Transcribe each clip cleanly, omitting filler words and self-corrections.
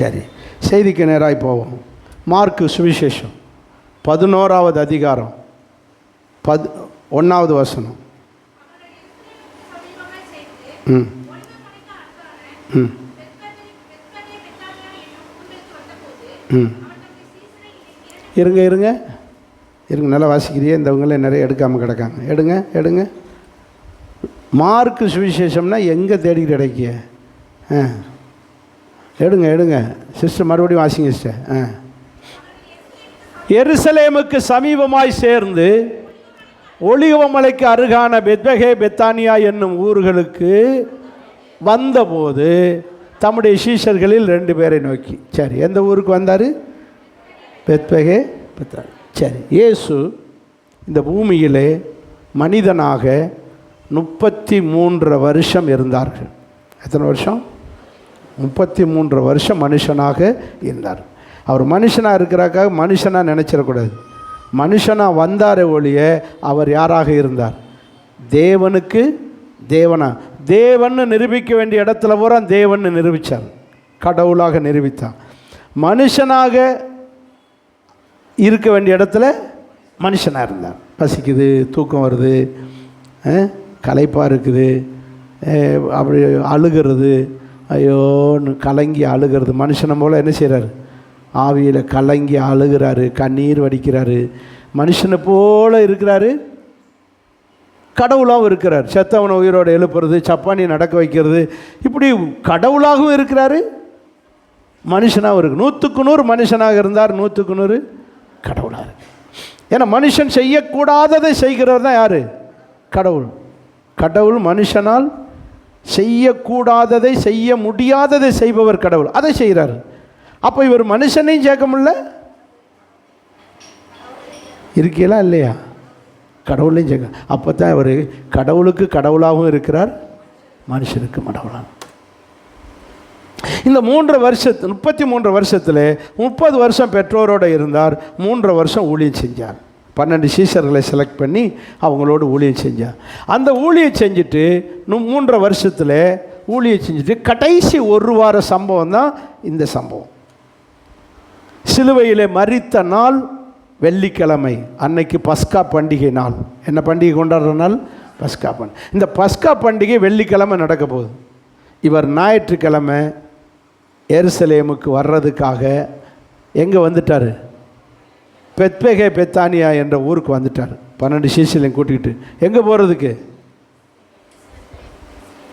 சரி, செய்திக்கு நேராக போவோம். மார்க்கு சுவிசேஷம் 11வது அதிகாரம் 1வது வசனம். இருங்க இருங்க இருங்க, நல்லா வாசிக்கிறியே. இந்தவங்களே நிறைய எடுக்காமல் கிடக்காங்க. எடுங்க. மார்க்கு சுவிசேஷம்னா எங்கே தேடிக்கிட்டு கிடைக்கிய? எடுங்க சிஸ்டர், மறுபடியும் வாசிங்க சிஸ்டர். எருசலேமுக்கு சமீபமாய் சேர்ந்து ஒலிவமலைக்கு அருகான பெத்பகே பெத்தானியா என்னும் ஊர்களுக்கு வந்தபோது தம்முடைய சீஷர்களில் 2 பேரை நோக்கி. சரி, எந்த ஊருக்கு வந்தார்? பெத்பகே பெத்தானியா. சரி, இயேசு இந்த பூமியிலே மனிதனாக 33 வருஷம் இருந்தார்கள். எத்தனை வருஷம்? 33 வருஷம் மனுஷனாக இருந்தார். அவர் மனுஷனாக இருக்கிறாக்காக மனுஷனாக நினச்சிடக்கூடாது. மனுஷனாக வந்தாரே ஒழிய அவர் யாராக இருந்தார்? தேவனுக்கு தேவனா. தேவன்னு நிரூபிக்க வேண்டிய இடத்துல பூரா தேவன்னு நிரூபித்தார், கடவுளாக நிரூபித்தார். மனுஷனாக இருக்க வேண்டிய இடத்துல மனுஷனாக இருந்தார். பசிக்குது, தூக்கம் வருது, களைப்பாக இருக்குது, அப்படி அழுகிறது, ஐயோன்னு கலங்கி அழுகிறது. மனுஷனை போல் என்ன செய்கிறார்? ஆவியில் கலங்கி அழுகிறாரு, கண்ணீர் வடிக்கிறாரு. மனுஷனை போல் இருக்கிறாரு, கடவுளாகவும் இருக்கிறார். செத்தவனை உயிரோடு எழுப்புறது, சப்பானி நடக்க வைக்கிறது, இப்படி கடவுளாகவும் இருக்கிறாரு, மனுஷனாகவும் இருக்கு. 100க்கு 100 மனுஷனாக இருந்தார், 100க்கு 100 கடவுளாக இருக்கு. ஏன்னா மனுஷன் செய்யக்கூடாததை செய்கிறவர் தான் யார்? கடவுள். கடவுள் மனுஷனால் செய்யக்கூடாததை, செய்ய முடியாததை செய்பவர் கடவுள். அதை செய்கிறார். அப்போ இவர் மனுஷனையும் சேர்க்க முடியல, இருக்கீங்களா இல்லையா? கடவுளையும் சேர்க்க. அப்போ தான் அவர் கடவுளுக்கு கடவுளாகவும் இருக்கிறார், மனுஷனுக்கு கடவுளாக. இந்த 33 வருஷத்தில் 30 வருஷம் பெற்றோரோடு இருந்தார், 3 வருஷம் ஊழியம் செஞ்சார். 12 சீஷர்களை செலக்ட் பண்ணி அவங்களோடு ஊழியம் செஞ்சார். அந்த ஊழியம் செஞ்சுட்டு 3 வருஷத்தில் ஊழியம் செஞ்சுட்டு கடைசி 1 வார சம்பவம் தான் இந்த சம்பவம். சிலுவையிலே மரித்த நாள் வெள்ளிக்கிழமை, அன்னைக்கு பஸ்கா பண்டிகை நாள். என்ன பண்டிகை கொண்டாடுற நாள்? பஸ்கா பண்டிகை. இந்த பஸ்கா பண்டிகை வெள்ளிக்கிழமை நடக்க போகுது. இவர் ஞாயிற்றுக்கிழமை எருசலேமுக்கு வர்றதுக்காக எங்கே வந்துட்டார்? பெத்பகே பெத்தானியா என்ற ஊருக்கு வந்துட்டார். 12 சீஷர்களையும் கூட்டிகிட்டு. எங்கே போகிறதுக்கு?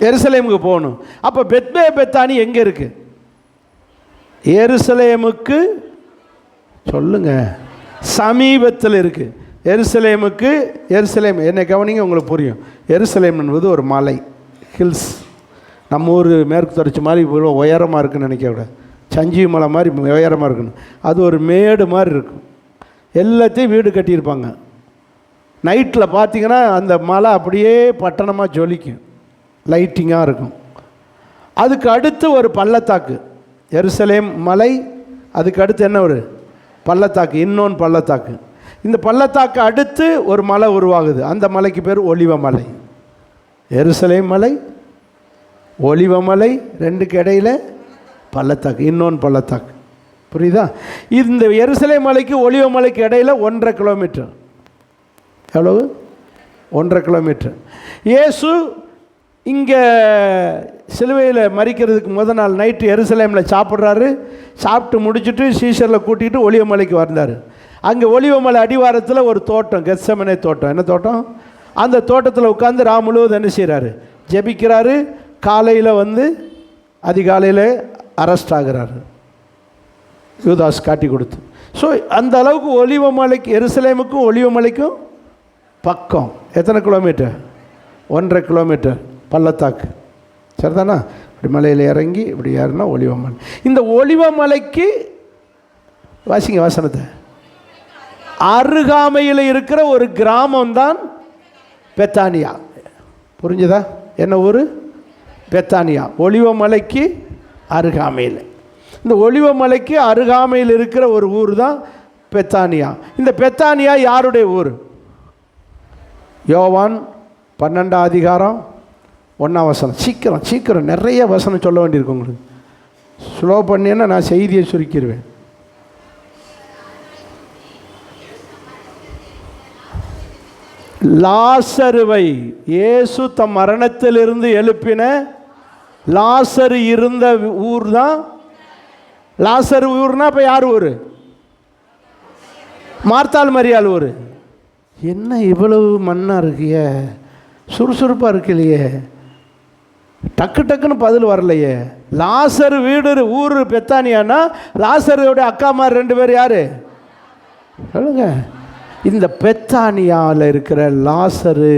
எருசலேமுக்கு போகணும். அப்போ பெத்பகே பெத்தானி எங்கே இருக்குது? எருசலேமுக்கு சொல்லுங்க, சமீபத்தில் இருக்குது. எருசலேம் என்னை கவனிங்க, உங்களுக்கு புரியும். எருசலேம் என்பது ஒரு மலை, ஹில்ஸ். நம்ம ஊர் மேற்கு தொடர்ச்சி மாதிரி இவ்வளோ உயரமாக இருக்குன்னு நினைக்கக்கூடாது. சஞ்சீவி மலை மாதிரி உயரமாக இருக்கணும். அது ஒரு மேடு மாதிரி இருக்கும். எல்லாத்தையும் வீடு கட்டியிருப்பாங்க. நைட்டில் பார்த்தீங்கன்னா அந்த மலை அப்படியே பட்டணமாக ஜொலிக்கும், லைட்டிங்காக இருக்கும். அதுக்கு அடுத்து ஒரு பள்ளத்தாக்கு, எருசலேம் மலை. அதுக்கு அடுத்து என்ன? ஒரு பள்ளத்தாக்கு, இன்னொன்று பள்ளத்தாக்கு. இந்த பள்ளத்தாக்கு அடுத்து ஒரு மலை உருவாகுது. அந்த மலைக்கு பேர் ஒலிவமலை. எருசலேம் மலை, ஒலிவமலை, 2க்கு இடையில் பள்ளத்தாக்கு, இன்னொன்று பள்ளத்தாக்கு. புரியுதா? இந்த எருசலேம் மலைக்கு ஒலிவமலைக்கு இடையில் 1.5 கிலோமீட்டர். எவ்வளவு? 1.5 கிலோமீட்டர். இயேசு இங்கே சிலுவையில் மரிக்கிறதுக்கு முதல் நாள் நைட்டு எருசலேமில் சாப்பிட்றாரு. சாப்பிட்டு முடிச்சுட்டு சீஷரில் கூட்டிகிட்டு ஒலிவமலைக்கு வந்தார். அங்கே ஒலிவமலை அடிவாரத்தில் ஒரு தோட்டம், கெத்செமனே தோட்டம். என்ன தோட்டம்? அந்த தோட்டத்தில் உட்காந்து ராம் முழுவதும் என்ன செய்கிறாரு? ஜெபிக்கிறாரு. காலையில் அதிகாலையில் அரெஸ்ட் ஆகிறாரு, யூதாஸ் காட்டி கொடுத்து. ஸோ அந்த அளவுக்கு ஒலிவமலைக்கு, எருசலேமுக்கும் ஒலிவமலைக்கும் பக்கம். எத்தனை கிலோமீட்டர்? 1.5 கிலோமீட்டர் பள்ளத்தாக்கு. சரிதானா? இப்படி மலையில் இறங்கி இப்படி ஏறினா ஒலிவமலை. இந்த ஒலிவமலைக்கு வாசிங்க வசனத்தை, அருகாமையில் இருக்கிற ஒரு கிராமம் தான் பெத்தானியா. புரிஞ்சுதா? என்ன ஊர்? பெத்தானியா. ஒலிவமலைக்கு அருகாமையில். இந்த ஒலிவமலைக்கு அருகாமையில் இருக்கிற ஒரு ஊர் தான் பெத்தானியா. இந்த பெத்தானியா யாருடைய ஊர்? யோவான் 12 அதிகாரம் 1 வசனம். சீக்கிரம் நிறைய வசனம் சொல்ல வேண்டியிருக்கு உங்களுக்கு. ஸ்லோ பண்ணேன்னா நான் செய்தியை சுருக்கிடுவேன். லாசருவை இயேசு தம் மரணத்திலிருந்து எழுப்பின லாசரு இருந்த ஊர் தான். லாசரு ஊர்னா இப்போ யார் ஊர்? மார்த்தாள் மரியாள் ஊர். என்ன இவ்வளவு மண்ணாக இருக்கிய, சுறுசுறுப்பாக இருக்கலையே, டக்கு டக்குன்னு பதில் வரலையே. லாசரு வீடு ஊர் பெத்தானியானா லாசருடைய அக்காமார் 2 பேர் யார் சொல்லுங்க? இந்த பெத்தானியாவில் இருக்கிற லாசரு,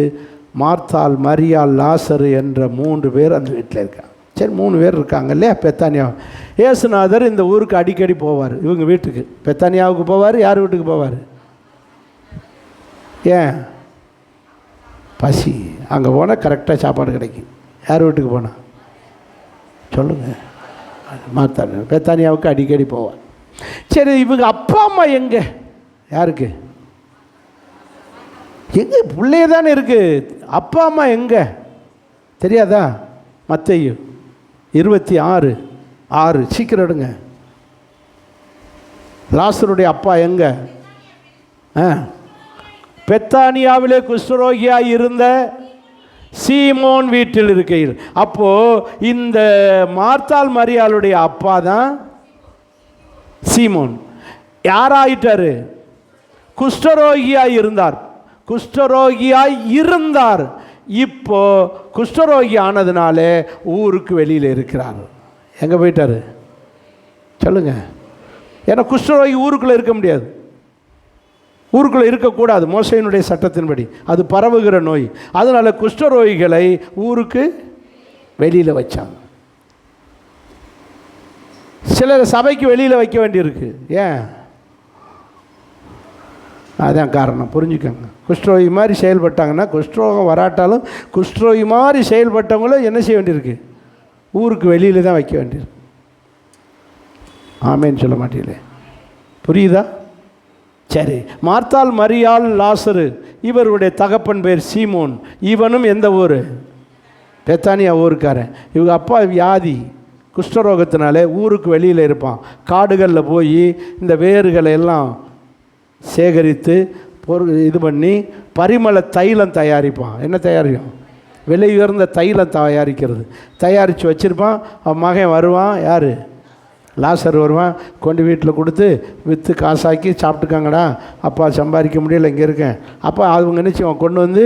மார்த்தாள், மரியாள், லாசரு என்ற 3 பேர் அந்த வீட்டில் இருக்காங்க. சரி, 3 பேர் இருக்காங்க இல்லையா பெத்தானியா. இயேசுநாதர் இந்த ஊருக்கு அடிக்கடி போவார். இவங்க வீட்டுக்கு பெத்தானியாவுக்கு போவார். யார் வீட்டுக்கு போவார்? ஏன்? பசி. அங்கே போனால் கரெக்டாக சாப்பாடு கிடைக்கும். யார் வீட்டுக்கு போனால் சொல்லுங்கள்? மார்த்தாள். பெத்தானியாவுக்கு அடிக்கடி போவார். சரி, இவங்க அப்பா அம்மா எங்கே? யாருக்கு? எங்கே? பிள்ளைய தானே இருக்குது. அப்பா அம்மா எங்கே தெரியாதா? மத்தேயு 26:6 சீக்கிரம் எடுங்க. லாசருடைய அப்பா எங்கே? பெத்தானியாவிலே குஷ்டரோகியாய் இருந்த சீமோன் வீட்டில் இருக்கையில். அப்போது இந்த மார்த்தாள் மரியாளுடைய அப்பா தான் சீமோன். யாராயிட்டார்? குஷ்டரோகியாய் இருந்தார். குஷ்டரோகியாய் இருந்தார். இப்போ குஷ்டரோகி ஆனதுனாலே ஊருக்கு வெளியில் இருக்கிறார். எங்கே போயிட்டார் சொல்லுங்க? ஏன்னா குஷ்டரோகி ஊருக்குள்ளே இருக்க முடியாது, ஊருக்குள்ளே இருக்கக்கூடாது மோசேயினுடைய சட்டத்தின்படி. அது பரவுகிற நோய். அதனால் குஷ்டரோகிகளை ஊருக்கு வெளியில் வச்சாங்க. சிலர் சபைக்கு வெளியில் வைக்க வேண்டியிருக்கு. ஏன்? அதான் காரணம், புரிஞ்சுக்கோங்க. குஷ்டரோகி மாதிரி செயல்பட்டாங்கன்னா, குஷ்டரோகம் வராட்டாலும் குஷ்டரோகி மாதிரி செயல்பட்டவங்களும் என்ன செய்ய வேண்டியிருக்கு? ஊருக்கு வெளியில் தான் வைக்க வேண்டியிருக்கு. ஆமேன்னு சொல்ல மாட்டீங்களே, புரியுதா? சரி, மார்த்தாள், மரியாள், லாசரு, இவருடைய தகப்பன் பேர் சீமோன். இவனும் எந்த ஊர்? பெத்தானியா ஊருக்காரன். இவங்க அப்பா வியாதி, குஷ்டரோகத்தினாலே ஊருக்கு வெளியில் இருப்பான். காடுகளில் போய் இந்த வேர்களை எல்லாம் சேகரித்து இது பண்ணி பரிமள தைலம் தயாரிப்பான். என்ன தயாரிக்கும்? விலை உயர்ந்த தைலம் தயாரித்து வச்சுருப்பான். அவன் மகன் வருவான். யார்? லாசர் வருவான். கொண்டு வீட்டில் கொடுத்து விற்று காசாக்கி சாப்பிட்டுக்காங்கடா, அப்பா சம்பாதிக்க முடியலை, இங்கே இருக்கேன். அப்போ அவங்க நினச்சி அவன் கொண்டு வந்து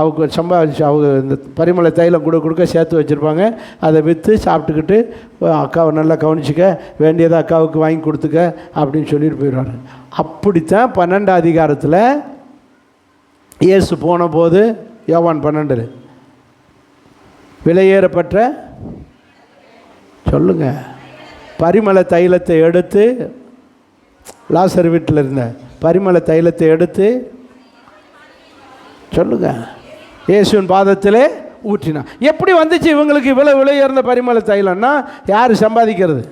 அவங்க சம்பாதிச்சு அவங்க இந்த பரிமள தைலம் கொடுக்க சேர்த்து வச்சுருப்பாங்க. அதை விற்று சாப்பிட்டுக்கிட்டு அக்காவை நல்லா கவனிச்சிக்க, வேண்டியதை அக்காவுக்கு வாங்கி கொடுத்துக்க அப்படின்னு சொல்லிட்டு போயிடுவார். அப்படித்தான் 12ஆம் அதிகாரத்தில் இயேசு போன போது, யோவான் 12 விலையேறப்பட்ட சொல்லுங்க பரிமள தைலத்தை எடுத்து, லாசர் வீட்டில் இருந்த பரிமள தைலத்தை எடுத்து சொல்லுங்க இயேசுவின் பாதத்திலே ஊற்றினான். எப்படி வந்துச்சு இவங்களுக்கு இவ்வளோ விலையேர்ந்த பரிமள தைலம்னா? யார் சம்பாதிக்கிறது?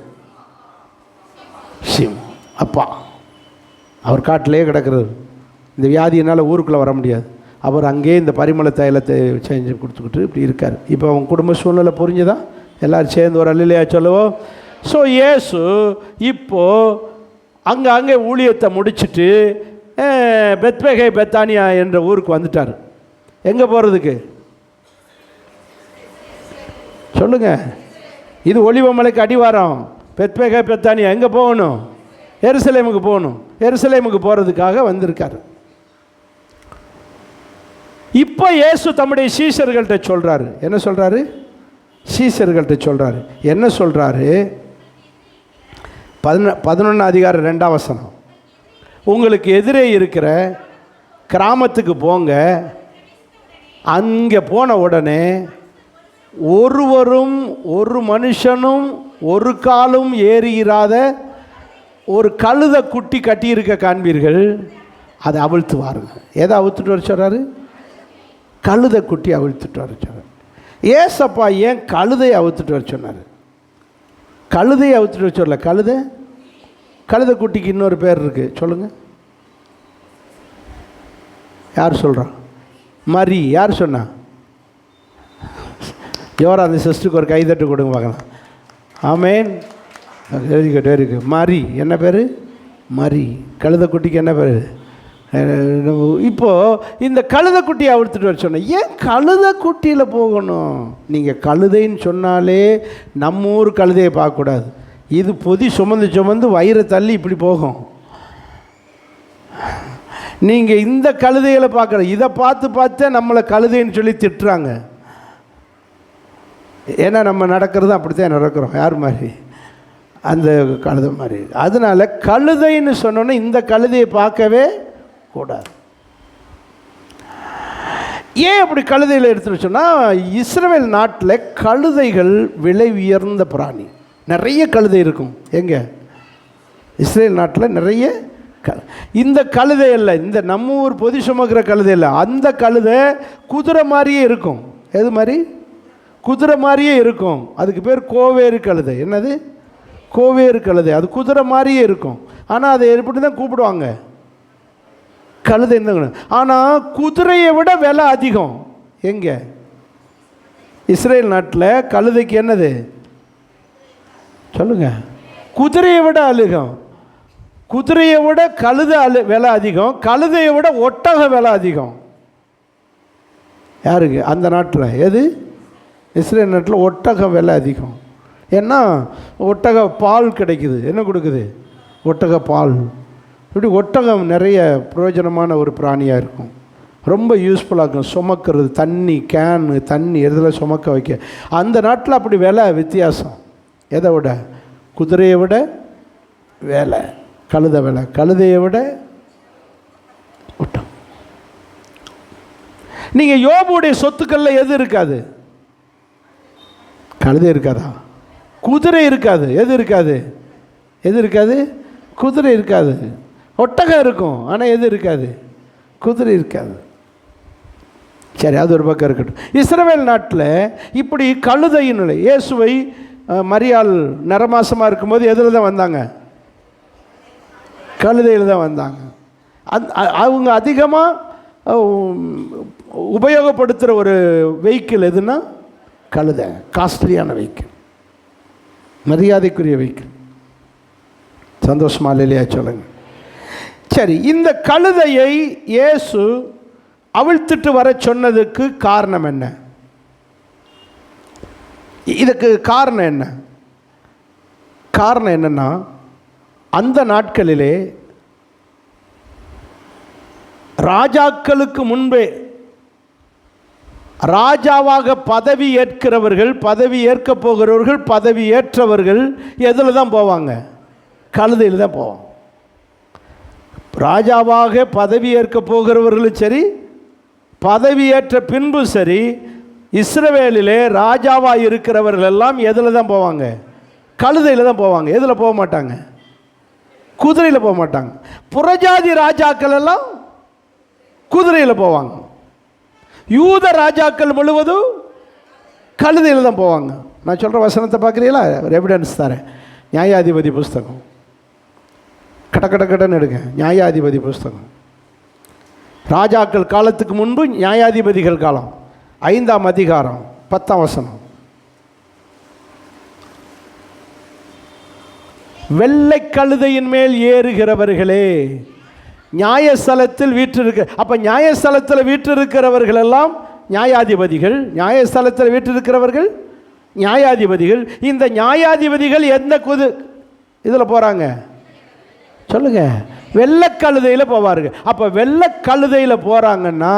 அப்பா. அவர் காட்டிலே கிடக்கிறது. இந்த வியாதியினால் ஊருக்குள்ளே வர முடியாது. அவர் அங்கேயே இந்த பரிமள தைலத்தை செஞ்சு கொடுத்துக்கிட்டு இப்படி இருக்கார். இப்போ அவங்க குடும்ப சூழ்நிலை புரிஞ்சுதா? எல்லோரும் சேர்ந்து ஒரு அல்லையா சொல்லுவோம். ஸோ இயேசு இப்போது அங்கே ஊழியத்தை முடிச்சுட்டு பெத்பகே பெத்தானியா என்ற ஊருக்கு வந்துட்டார். எங்கே போகிறதுக்கு சொல்லுங்கள்? இது ஒலிவமலைக்கு அடிவாரம். பெத்பகே பெத்தானியா எங்கே போகணும்? எருசலேமுக்கு போகணும். எருசலேமுக்கு போகிறதுக்காக வந்திருக்கார். இப்போ இயேசு தம்முடைய சீஷர்கள்ட்ட சொல்கிறாரு. என்ன சொல்கிறாரு? சீஷர்கள்ட்ட சொல்கிறாரு. என்ன சொல்கிறாரு? 11ஆம் அதிகாரம் 2ஆம் வசனம். உங்களுக்கு எதிரே இருக்கிற கிராமத்துக்கு போங்க. அங்கே போன உடனே ஒருவரும் ஒரு மனுஷனும் ஒரு காலும் ஏறியிராத ஒரு கழுத குட்டி கட்டியிருக்க காண்பீர்கள். அதை அவிழ்த்து வாருங்க. எதை அவிழ்த்துட்டு வர சொல்கிறாரு? கழுத குட்டி அவிழ்த்துட்டு வர சொல்கிறார். ஏசப்பா ஏன் கழுதையை அவிழ்த்துட்டு வர சொன்னார்? கழுதையை அவிழ்த்துட்டு வர சொல்லல. கழுத குட்டிக்கு இன்னொரு பேர் இருக்குது, சொல்லுங்கள். யார் சொல்கிறா? மரி. யார் சொன்னா? ஜோரா அந்த சிஸ்டருக்கு ஒரு கைதட்டு கொடுங்க பார்க்கலாம். ஆமேன். Very good very good. Mary என்ன பேர்? மரி. கழுதைக்குட்டிக்கு என்ன பேர்? இப்போது இந்த கழுதைக்குட்டியை அவிழ்த்துட்டு வர சொன்னேன். ஏன் கழுதைக்குட்டியில் போகணும்? நீங்கள் கழுதைன்னு சொன்னாலே நம்ம ஊர் கழுதையை பார்க்கக்கூடாது. இது பொதி சுமந்து சுமந்து வயிறை தள்ளி இப்படி போகும். நீங்கள் இந்த கழுதைகளை பார்க்குற, இதை பார்த்து பார்த்தே நம்மளை கழுதைன்னு சொல்லி திட்டுறாங்க. ஏன்னா நம்ம நடக்கிறது அப்படித்தான் நடக்கிறோம். யார் மாதிரி? அந்த கழுதை மாதிரி. அதனால் கழுதைன்னு சொன்னோன்னே இந்த கழுதையை பார்க்கவே கூடாது. ஏன் அப்படி கழுதையில் எடுத்துகிட்டு சொன்னால், இஸ்ரவேல் நாட்டில் கழுதைகள் விலை உயர்ந்த பிராணி. நிறைய கழுதை இருக்கும். எங்கே? இஸ்ரேல் நாட்டில் நிறைய இந்த கழுதை இல்லை, இந்த நம்ம ஊர் பொதி சுமக்கிற கழுதை இல்லை. அந்த கழுதை குதிரை மாதிரியே இருக்கும். எது மாதிரி? குதிரை மாதிரியே இருக்கும். அதுக்கு பேர் கோவேறு கழுதை. என்னது? கோவேறு கழுதை. அது குதிரை மாதிரியே இருக்கும். ஆனால் அதை எப்படி தான் கூப்பிடுவாங்க? கழுதை. ஆனால் குதிரையை விட விலை அதிகம். எங்கே? இஸ்ரேல் நாட்டில் கழுதைக்கு என்னது சொல்லுங்க? குதிரையை விட அதிகம். குதிரையை விட கழுதை விலை அதிகம். கழுதையை விட ஒட்டக விலை அதிகம். யாருக்கு? அந்த நாட்டில். எது? இஸ்ரேல் நாட்டில் ஒட்டக விலை அதிகம். ஏன்னா ஒட்டக பால் கிடைக்குது. என்ன கொடுக்குது? ஒட்டக பால். இப்படி ஒட்டகம் நிறைய பிரயோஜனமான ஒரு பிராணியாக இருக்கும். ரொம்ப யூஸ்ஃபுல்லாக இருக்கும். சுமக்கிறது, தண்ணி கேனு தண்ணி எதில் சுமக்க வைக்க. அந்த நாட்டில் அப்படி விலை வித்தியாசம். எதை விட? குதிரையை விட விலை. கழுதை விலை. கழுதையை விட ஒட்டம். நீங்கள் யோபுடைய சொத்துக்களில் எது இருக்காது? கழுதை இருக்காதா? குதிரை இருக்காது. எது இருக்காது? எது இருக்காது? குதிரை இருக்காது. ஒட்டகம் இருக்கும். ஆனால் எது இருக்காது? குதிரை இருக்காது. சரி, அது ஒரு பக்கம் இருக்கட்டும். இஸ்ரவேல் நாட்டில் இப்படி கழுதையின் நிலை. இயேசுவை மரியாள் நரமாசமாக இருக்கும்போது எதில் தான் வந்தாங்க? கழுதையில் தான் வந்தாங்க. அவங்க அதிகமாக உபயோகப்படுத்துகிற ஒரு வெஹிக்கிள் எதுன்னா கழுதை. காஸ்ட்லியான வெஹிக்கிள், மரியாதைக்குரிய வெஹிக்கிள். சந்தோஷமா இல்லையா? சொல்லுங்க. சரி, இந்த கழுதையை இயேசு அவிழ்த்துட்டு வர சொன்னதுக்கு காரணம் என்ன? இதுக்கு காரணம் என்ன? காரணம் என்னன்னா, அந்த நாட்களிலே ராஜாக்களுக்கு முன்பே ராஜாவாக பதவி ஏற்கிறவர்கள், பதவி ஏற்க போகிறவர்கள், பதவி ஏற்றவர்கள் எதில் தான் போவாங்க? கழுதையில் தான் போவாங்க. ராஜாவாக பதவி ஏற்க போகிறவர்களும் சரி, பதவி ஏற்ற பின்பு சரி, இஸ்ரவேலிலே ராஜாவாக இருக்கிறவர்கள் எல்லாம் எதில் தான் போவாங்க? கழுதையில் தான் போவாங்க. எதில் போக மாட்டாங்க? குதிரையில் போக மாட்டாங்க. புறஜாதி ராஜாக்கள் எல்லாம் குதிரையில் போவாங்க. யூத ராஜாக்கள் முழுவதும் கழுதையில் தான் போவாங்க. நான் சொல்கிற வசனத்தை பார்க்குறீங்களா? எவிடன்ஸ் தரேன். நியாயாதிபதி புஸ்தகம் கடன்னு எடுங்க. நியாயாதிபதி புஸ்தகம். ராஜாக்கள் காலத்துக்கு முன்பு நியாயாதிபதிகள் காலம், 5ஆம் அதிகாரம் 10ஆம் வசனம். வெள்ளை கழுதையின் மேல் ஏறுகிறவர்களே நியாயஸ்தலத்தில் வீற்றிருக்க. அப்போ நியாயஸ்தலத்தில் வீற்றிருக்கிறவர்கள் எல்லாம் நியாயாதிபதிகள். நியாயஸ்தலத்தில் வீற்றிருக்கிறவர்கள் நியாயாதிபதிகள். இந்த நியாயாதிபதிகள் எந்த இதில் போகிறாங்க சொல்லுங்க? வெள்ளைக்கழுதையில் போவார்கள். அப்போ வெள்ளைக்கழுதையில் போகிறாங்கன்னா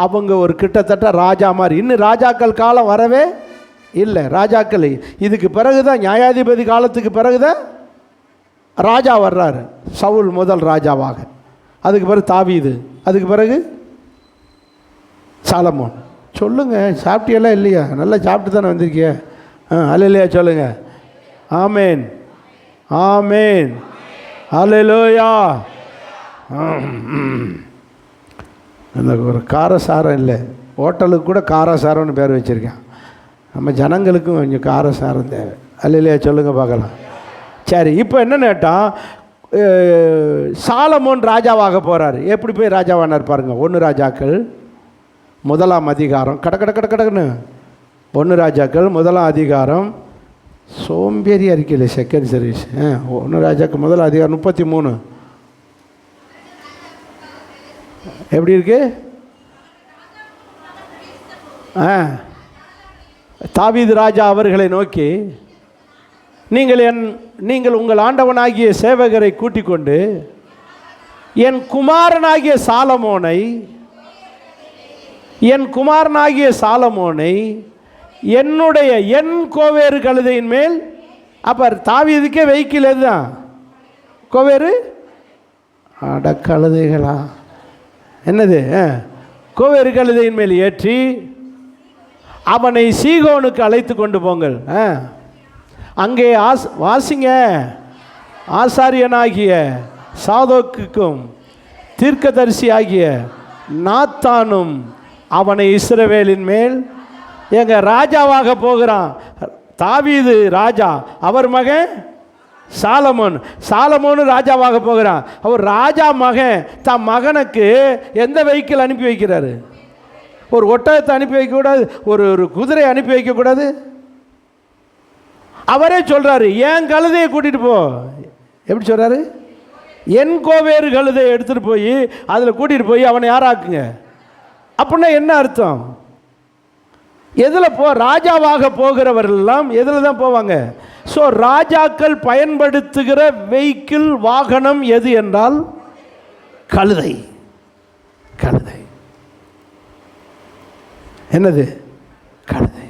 அவங்க ஒரு கிட்டத்தட்ட ராஜா மாதிரி. இன்னும் ராஜாக்கள் காலம் வரவே இல்லை. ராஜாக்கள் இதுக்கு பிறகு தான், நியாயாதிபதி காலத்துக்கு பிறகு தான் ராஜா வர்றாரு. சவுல் முதல் ராஜாவாக. அதுக்கு பிறகு தாவீது. அதுக்கு பிறகு சாலமோன். சொல்லுங்கள், சாப்பிட்டியெல்லாம் இல்லையா? நல்லா சாப்பிட்டு தானே வந்திருக்கிய? அல்லையா? சொல்லுங்கள். ஆமேன், ஆமேன், அல்லேலூயா. அந்த ஒரு காரசாரம் இல்லை, ஹோட்டலுக்கு கூட காரசாரம்னு பேர் வச்சுருக்கேன். நம்ம ஜனங்களுக்கும் கொஞ்சம் காரசாரம் தேவை. அல்லையா? சொல்லுங்கள் பார்க்கலாம். சரி, இப்போ என்ன கேட்டால், சாலமோன் ராஜாவாக போகிறார். எப்படி போய் ராஜாவானார் பாருங்க. 1 ராஜாக்கள் 1ஆம் அதிகாரம். கடக்குன்னு 1 ராஜாக்கள் 1ஆம் அதிகாரம். சோம்பேறி அறிக்கையில் செகண்ட் சர்வீஸ். 1 ராஜாக்கு முதல் அதிகாரம் 33 எப்படி இருக்கு? தாவீது ராஜா அவர்களை நோக்கி, நீங்கள் உங்கள் ஆண்டவனாகிய சேவகரை கூட்டிக் கொண்டு என் குமாரனாகிய சாலமோனை என்னுடைய என் கோவேறு கழுதையின் மேல். அப்போ தாவீதுக்கே வெஹிக்கிள் எதுதான்? கோவேறு. அட கழுதைகளா, என்னது? கோவேறு கழுதையின் மேல் ஏற்றி அவனை சீகோனுக்கு அழைத்து கொண்டு போங்கள். அங்கே வாசிங்க, ஆசாரியனாகிய சாதோக்குக்கும் தீர்க்கதரிசி ஆகிய நாத்தானும் அவனை இஸ்ரவேலின் மேல். எங்க ராஜாவாக போகிறான் தாவீது ராஜா, அவர் மகன் சாலமோனு ராஜாவாக போகிறான். அவர் ராஜா மகன் தம் மகனுக்கு எந்த வெஹிக்கிள் அனுப்பி வைக்கிறாரு? ஒரு ஒட்டகத்தை அனுப்பி வைக்கக்கூடாது, ஒரு குதிரை அனுப்பி வைக்கக்கூடாது. அவரே சொல்றாரு, என் கழுதையை கூட்டிட்டு போ. எப்படி சொல்றாரு? என் கோவேறு கழுதையை எடுத்துட்டு போய் அதில் கூட்டிட்டு போய் அவனை யாராக்குங்க. அப்படின்னா என்ன அர்த்தம்? எதில் ராஜாவாக போகிறவர்கள் எல்லாம் எதில் தான் போவாங்க? ஸோ ராஜாக்கள் பயன்படுத்துகிற வெஹிக்கிள் வாகனம் எது என்றால் கழுதை. என்னது? கழுதை.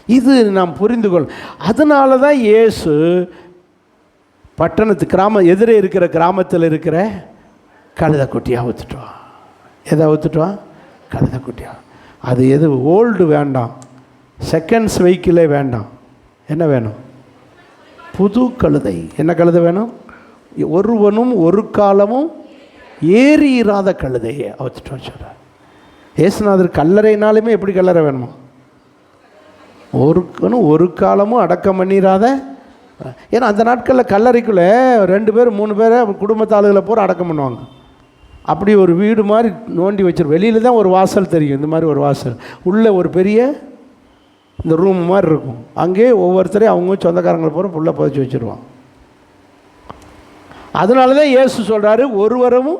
இது நாம் புரிந்து கொள். அதனால தான் இயேசு எதிரே இருக்கிற கிராமத்தில் இருக்கிற கழுதை குட்டியாக ஊற்றுட்டுவான். எதை ஊற்றுட்டுவான்? கழுதை குட்டியா. அது எது? ஓல்டு வேண்டாம், செகண்ட்ஸ் வெஹிக்கிளே வேண்டாம். என்ன வேணும்? புது கழுதை. என்ன கழுதை வேணும்? ஒருவனும் ஒரு காலமும் ஏறியிராத கழுதையை அவுத்துட்டு சொல்கிறார் ஏசுநாதர். கல்லறைனாலுமே எப்படி கல்லறை வேணுமா? ஒரு காலமும் அடக்கம் பண்ணிடாத. ஏன்னா அந்த நாட்களில் கல்லறைக்குள்ளே 2 பேர் 3 பேரை குடும்பத்தாளுகளை போகிற அடக்கம் பண்ணுவாங்க. அப்படி ஒரு வீடு மாதிரி நோண்டி வச்சிருவோம். வெளியில் தான் ஒரு வாசல் தெரியும், இந்த மாதிரி ஒரு வாசல். உள்ளே ஒரு பெரிய இந்த ரூம் மாதிரி இருக்கும். அங்கே ஒவ்வொருத்தரையும் அவங்க சொந்தக்காரங்களை போகிற புள்ள புதைச்சி வச்சுருவான். அதனால தான் இயேசு சொல்கிறாரு, ஒருவரும்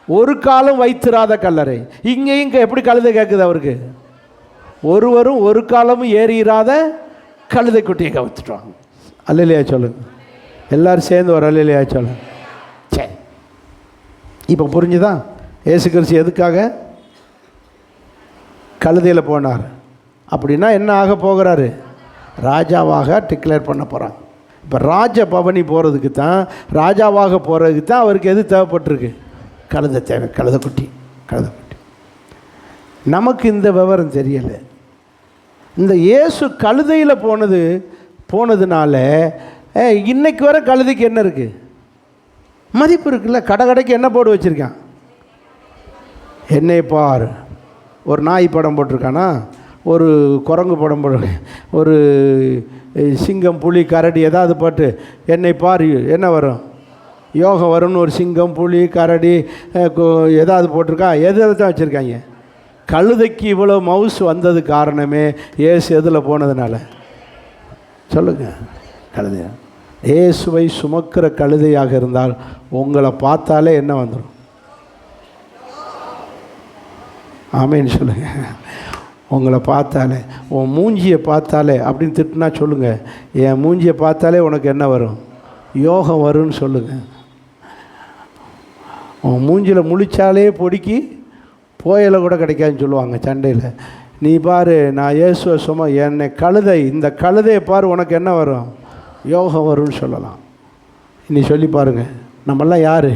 ஒரு காலம் வைத்திராத கல்லறை. இங்கே எப்படி கழுதை கேட்குது அவருக்கு? ஒருவரும் ஒரு காலமும் ஏறிராத கழுதை குட்டியை கவுத்துட்டாங்க. அல்லையா சொல்லுங்க, எல்லாரும் சேர்ந்து ஒரு அல்லையா சொல்லுங்க. சரி, இப்போ புரிஞ்சுதான் இயேசு கிறிஸ்து எதுக்காக கழுதையில் போனார்? அப்படின்னா என்ன ஆக போகிறாரு? ராஜாவாக டிக்ளேர் பண்ண போகிறாங்க. இப்போ ராஜ பவனி போகிறதுக்கு தான், ராஜாவாக போகிறதுக்கு தான் அவருக்கு எது தேவைப்பட்டிருக்கு? கழுதை தேவை. கழுதை குட்டி. நமக்கு இந்த விவரம் தெரியலை. இந்த இயேசு கழுதையில் போனதுனால இன்னைக்கு வர கழுதைக்கு என்ன இருக்குது? மதிப்பு இருக்குல்ல. கடைக்கு என்ன போட்டு வச்சுருக்கான்? என்னை பார். ஒரு நாய் படம் போட்டிருக்கானா, ஒரு குரங்கு படம் போட்டு, ஒரு சிங்கம் புலி கரடி ஏதாவது போட்டு என்னை பார் என்ன வரும்? யோகம் வரும்னு ஒரு சிங்கம் புலி கரடி ஏதாவது போட்டிருக்கா? எது தான் வச்சுருக்காங்க? கழுதைக்கு இவ்வளோ மவுஸ் வந்தது காரணமே ஏசு எதில் போனதுனால. சொல்லுங்கள், கழுதையா? இயேசுவை சுமக்கிற கழுதையாக இருந்தால் உங்களை பார்த்தாலே என்ன வந்துடும்? ஆமேன்னு சொல்லுங்கள். உங்களை பார்த்தாலே, உன் மூஞ்சியை பார்த்தாலே அப்படின்னு திட்டுனா சொல்லுங்கள், என் மூஞ்சியை பார்த்தாலே உனக்கு என்ன வரும்? யோகம் வரும்னு சொல்லுங்கள். உன் மூஞ்சியில் முழிச்சாலே பொடிக்கு போயலை கூட கிடைக்காதுன்னு சொல்லுவாங்க சண்டையில். நீ பாரு, நான் இயேசுவை என்னை கழுதை, இந்த கழுதையை பாரு, உனக்கு என்ன வரும்? யோகம் வரும்னு சொல்லலாம். இனி சொல்லி பாருங்கள், நம்மெல்லாம் யார்?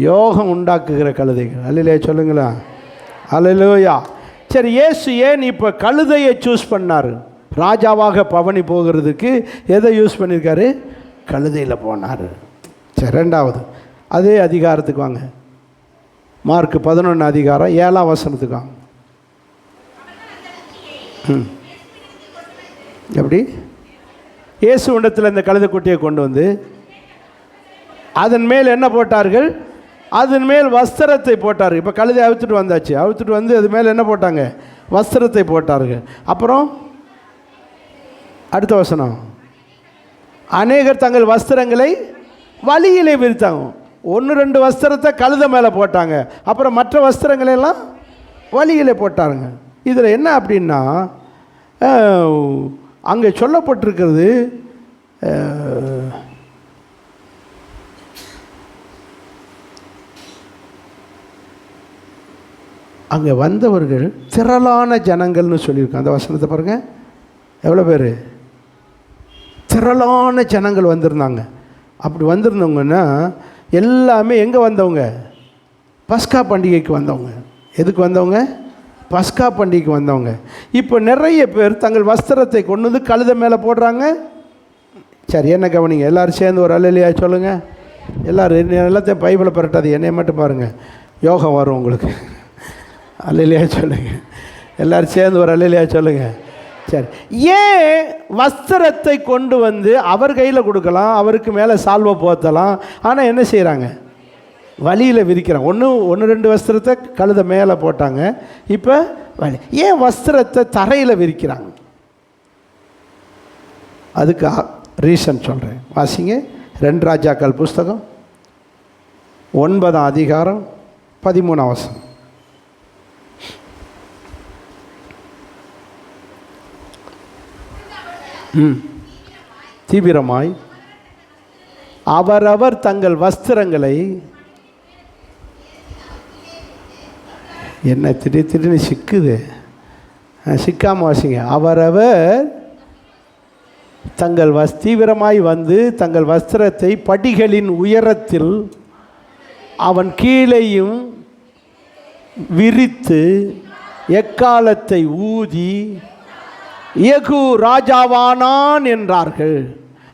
யோகம் உண்டாக்குகிற கழுதைகள். அல்லையா சொல்லுங்களா? அல்லேலூயா. சரி, இயேசு ஏன் இப்போ கழுதையை சூஸ் பண்ணார்? ராஜாவாக பவனி போகிறதுக்கு எதை யூஸ் பண்ணியிருக்காரு? கழுதையில் போனார். சரி, 2வது அதே அதிகாரத்துக்கு வாங்க. மார்க் 11 அதிகாரம் 7ஆம் வசனத்துக்கு வாங்க. எப்படி? இயேசுவிடத்தில் இந்த கழுதை குட்டியை கொண்டு வந்து அதன் மேல் என்ன போட்டார்கள்? அதன் மேல் வஸ்திரத்தை போட்டார்கள். இப்போ கழுதை அவுத்துட்டு வந்தாச்சு. அவுத்துட்டு வந்து அது மேலே என்ன போட்டாங்க? வஸ்திரத்தை போட்டார்கள். அப்புறம் அடுத்த வசனம், அநேகர் தங்கள் வஸ்திரங்களை வழியிலே விரித்தாங்க. 1-2 வஸ்திரத்தை கழுத மேலே போட்டாங்க, அப்புறம் மற்ற வஸ்திரங்களை எல்லாம் வழியிலே போட்டாருங்க. இதில் என்ன அப்படின்னா, அங்கே சொல்லப்பட்டிருக்கிறது, அங்கே வந்தவர்கள் திரளான ஜனங்கள்னு சொல்லியிருக்காங்க. அந்த வசனத்தை பாருங்கள், எவ்வளோ பேர் திரளான ஜனங்கள் வந்திருந்தாங்க. அப்படி வந்திருந்தவங்கன்னா எல்லாமே எங்கே வந்தவங்க? பஸ்கா பண்டிகைக்கு வந்தவங்க. எதுக்கு வந்தவங்க? பஸ்கா பண்டிகைக்கு வந்தவங்க. இப்போ நிறைய பேர் தங்கள் வஸ்திரத்தை கொண்டு வந்து கழுத மேலே போடுறாங்க. சரி, என்ன கவனிங்க, எல்லோரும் சேர்ந்து ஒரு அல்லேலூயா சொல்லுங்கள். எல்லோரும் எல்லாத்தையும் பைபிளை பரட்டாது, என்னைய மட்டும் பாருங்கள், யோகம் வரும் உங்களுக்கு. அல்லேலூயா சொல்லுங்கள். எல்லோரும் சேர்ந்து ஒரு அல்லேலூயா சொல்லுங்கள். சரி, ஏன் வஸ்திரத்தை கொண்டு வந்து அவர் கையில் கொடுக்கலாம், அவருக்கு மேலே சால்வை போத்தலாம், ஆனால் என்ன செய்கிறாங்க? வழியில் விரிக்கிறாங்க. 1-2 வஸ்திரத்தை கழுத மேலே போட்டாங்க, இப்போ வழி. ஏன் வஸ்திரத்தை தரையில் விரிக்கிறாங்க? அதுக்கு ரீசன் சொல்கிறேன், வாசிங்க. 2 ராஜாக்கள் புஸ்தகம் 9ஆம் அதிகாரம் 13ஆம் வசனம். தீவிரமாய் அவரவர் தங்கள் வஸ்திரங்களை, என்ன திடீர்னு சிக்குது, சிக்காம வாசிங்க. அவரவர் தங்கள் தீவிரமாய் வந்து தங்கள் வஸ்திரத்தை படிகளின் உயரத்தில் அவன் கீழேயும் விரித்து எக்காலத்தை ஊதி யெகூ ராஜாவானான் என்றார்கள்.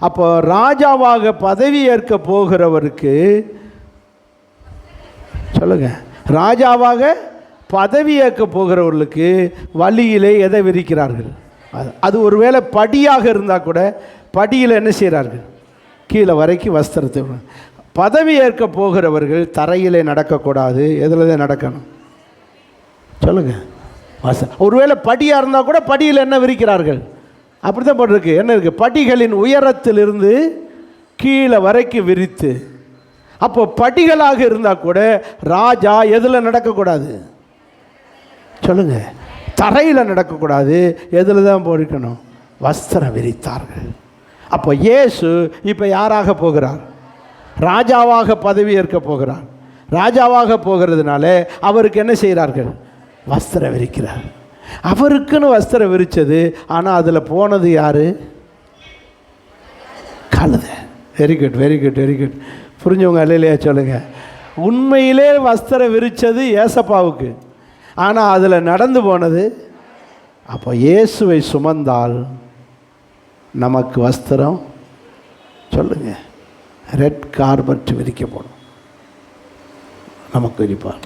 அப்போ ராஜாவாக பதவி ஏற்க போகிறவருக்கு, சொல்லுங்க, ராஜாவாக பதவி ஏற்க போகிறவர்களுக்கு வழியிலே எதை விரிக்கிறார்கள்? அது ஒருவேளை படியாக இருந்தால் கூட படியில் என்ன செய்கிறார்கள்? கீழே வரைக்கும் வஸ்திரத்தை. பதவி ஏற்க போகிறவர்கள் தரையிலே நடக்கக்கூடாது, எதில் தான் நடக்கணும்? சொல்லுங்கள். ஒருவேளை படியாக இருந்தால் கூட படியில் என்ன விரிக்கிறார்கள்? அப்படி தான் போட்டிருக்கு. என்ன இருக்குது? படிகளின் உயரத்திலிருந்து கீழே வரைக்கும் விரித்து. அப்போ படிகளாக இருந்தால் கூட ராஜா எதில் நடக்கக்கூடாது? சொல்லுங்கள். தரையில் நடக்கக்கூடாது, எதில் தான் போடிக்கணும்? வஸ்திரம் விரித்தார்கள். அப்போ இயேசு இப்போ யாராக போகிறார்? ராஜாவாக பதவி ஏற்க போகிறார். ராஜாவாக போகிறதுனால அவருக்கு என்ன செய்கிறார்கள்? வஸ்திரம் விரிக்கிறார். அவருக்குன்னு வஸ்திரம் விரித்தது, ஆனால் அதில் போனது யார்? கழுத. Very good, very good, very good. புரிஞ்சவங்க அல்லையா சொல்லுங்கள். உண்மையிலே வஸ்திரம் விரித்தது ஏசப்பாவுக்கு, ஆனால் அதில் நடந்து போனது. அப்போ இயேசுவை சுமந்தால் நமக்கு வஸ்திரம், சொல்லுங்கள், ரெட் கார்பெட் விரிக்கப்படும், நமக்கு விரிப்பார்.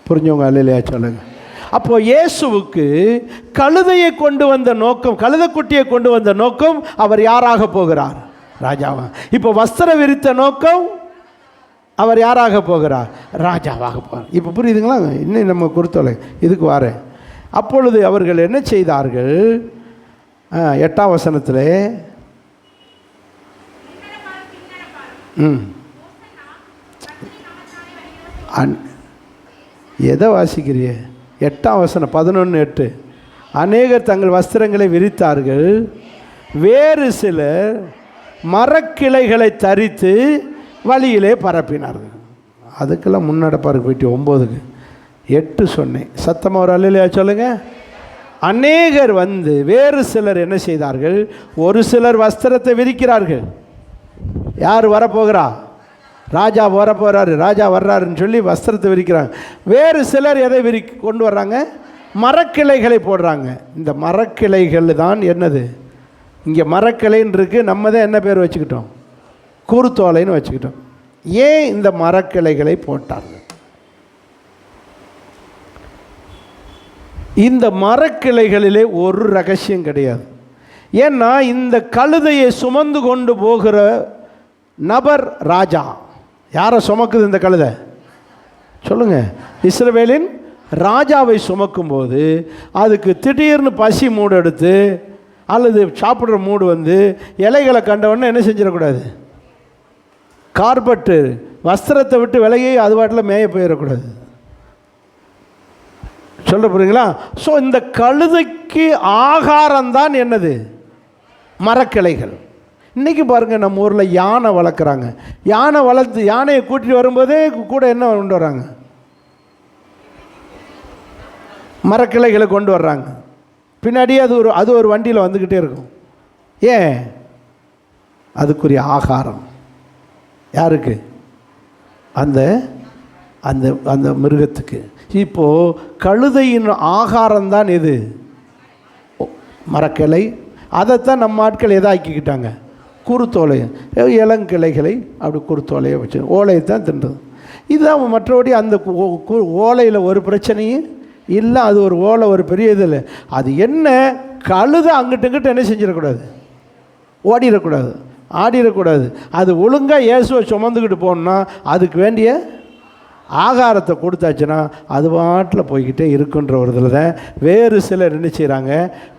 புரிஞ்சவங்க அல்லையா சொல்லுங்கள். அப்போ இயேசுவுக்கு கழுதையை கொண்டு வந்த நோக்கம், கழுதைக்குட்டியை கொண்டு வந்த நோக்கம், அவர் யாராக போகிறார்? ராஜாவா. இப்போ வஸ்திரம் விரித்த நோக்கம், அவர் யாராக போகிறார்? ராஜாவாக போகிறார். இப்போ புரியுதுங்களா? இன்னும் நம்ம கொடுத்தோலை இதுக்கு வாரேன். அப்பொழுது அவர்கள் என்ன செய்தார்கள்? 8ஆம் வசனத்தில் எதை வாசிக்கிறிய? 8ஆம் வசனம் 11:8. அநேகர் தங்கள் வஸ்திரங்களை விரித்தார்கள், வேறு சிலர் மரக்கிளைகளை தரித்து வழியிலே பரப்பினார்கள். அதுக்கெல்லாம் முன்னடப்பாருக்கு போயிட்டு 9க்கு 8 சொன்னேன். சத்தமாக ஒரு அல்லையா சொல்லுங்கள். அநேகர் வந்து வேறு சிலர் என்ன செய்தார்கள்? ஒரு சிலர் வஸ்திரத்தை விரிக்கிறார்கள். யார் வரப்போகிறா? ராஜா வரப்போகிறாரு, ராஜா வர்றாருன்னு சொல்லி வஸ்திரத்தை விரிக்கிறாங்க. வேறு சிலர் எதை கொண்டு வர்றாங்க? மரக்கிளைகளை போடுறாங்க. இந்த மரக்கிளைகள் தான் என்னது? இங்கே மரக்கிளைன்னு இருக்குது, நம்ம தான் என்ன பேர் வச்சுக்கிட்டோம்? குருத்தோலைன்னு வச்சுக்கிட்டோம். ஏன் இந்த மரக்கிளைகளை போட்டாங்க? இந்த மரக்கிளைகளிலே ஒரு ரகசியம் கிடையாது. ஏன்னா இந்த கழுதையை சுமந்து கொண்டு போகிற நபர் ராஜா. யாரை சுமக்குது இந்த கழுதை? சொல்லுங்கள். இஸ்ரவேலின் ராஜாவை சுமக்கும்போது அதுக்கு திடீர்னு பசி மூடெடுத்து அல்லது சாப்பிட்ற மூடு வந்து இலைகளை கண்டவொடனே என்ன செஞ்சிடக்கூடாது, கார்பெட்டு வஸ்திரத்தை விட்டு விலகி அது பாட்டில் மேய போயிடக்கூடாது. சொல்ல போகிறீங்களா? ஸோ இந்த கழுதைக்கு ஆகாரம்தான் என்னது? மரக்கிளைகள். இன்றைக்கி பாருங்கள், நம்ம ஊரில் யானை வளர்க்குறாங்க. யானை வளர்த்து யானையை கூட்டிகிட்டு வரும்போதே கூட என்ன கொண்டு வராங்க? மரக்கிளைகளை கொண்டு வர்றாங்க. பின்னாடியே அது ஒரு வண்டியில் வந்துக்கிட்டே இருக்கும். ஏன்? அதுக்குரிய ஆகாரம் யாருக்கு? அந்த அந்த அந்த மிருகத்துக்கு. இப்போது கழுதையின் ஆகாரம்தான் எது? மரக்கிளை. அதைத்தான் நம்ம ஆட்கள் எதாக்கிக்கிட்டாங்க? குருத்தோலை, இளங்கிளைகளை அப்படி குருத்தோலையை வச்சு ஓலையை தான் தின்றது. இதுதான். மற்றபடி அந்த ஓலையில் ஒரு பிரச்சனையும் இல்லை. அது ஒரு ஓலை ஒரு பெரிய இது இல்லை. அது என்ன, கழுதை அங்கிட்ட என்ன செஞ்சிடக்கூடாது, ஓடிடக்கூடாது, ஆடிடக்கூடாது. அது ஒழுங்காக இயேசுவை சுமந்துக்கிட்டு போகணுன்னா அதுக்கு வேண்டிய ஆகாரத்தை கொடுத்தாச்சுன்னா அது பாட்டில் போய்கிட்டே இருக்குன்ற ஒரு இதில் தான் வேறு சிலர் என்ன செய்கிறாங்க,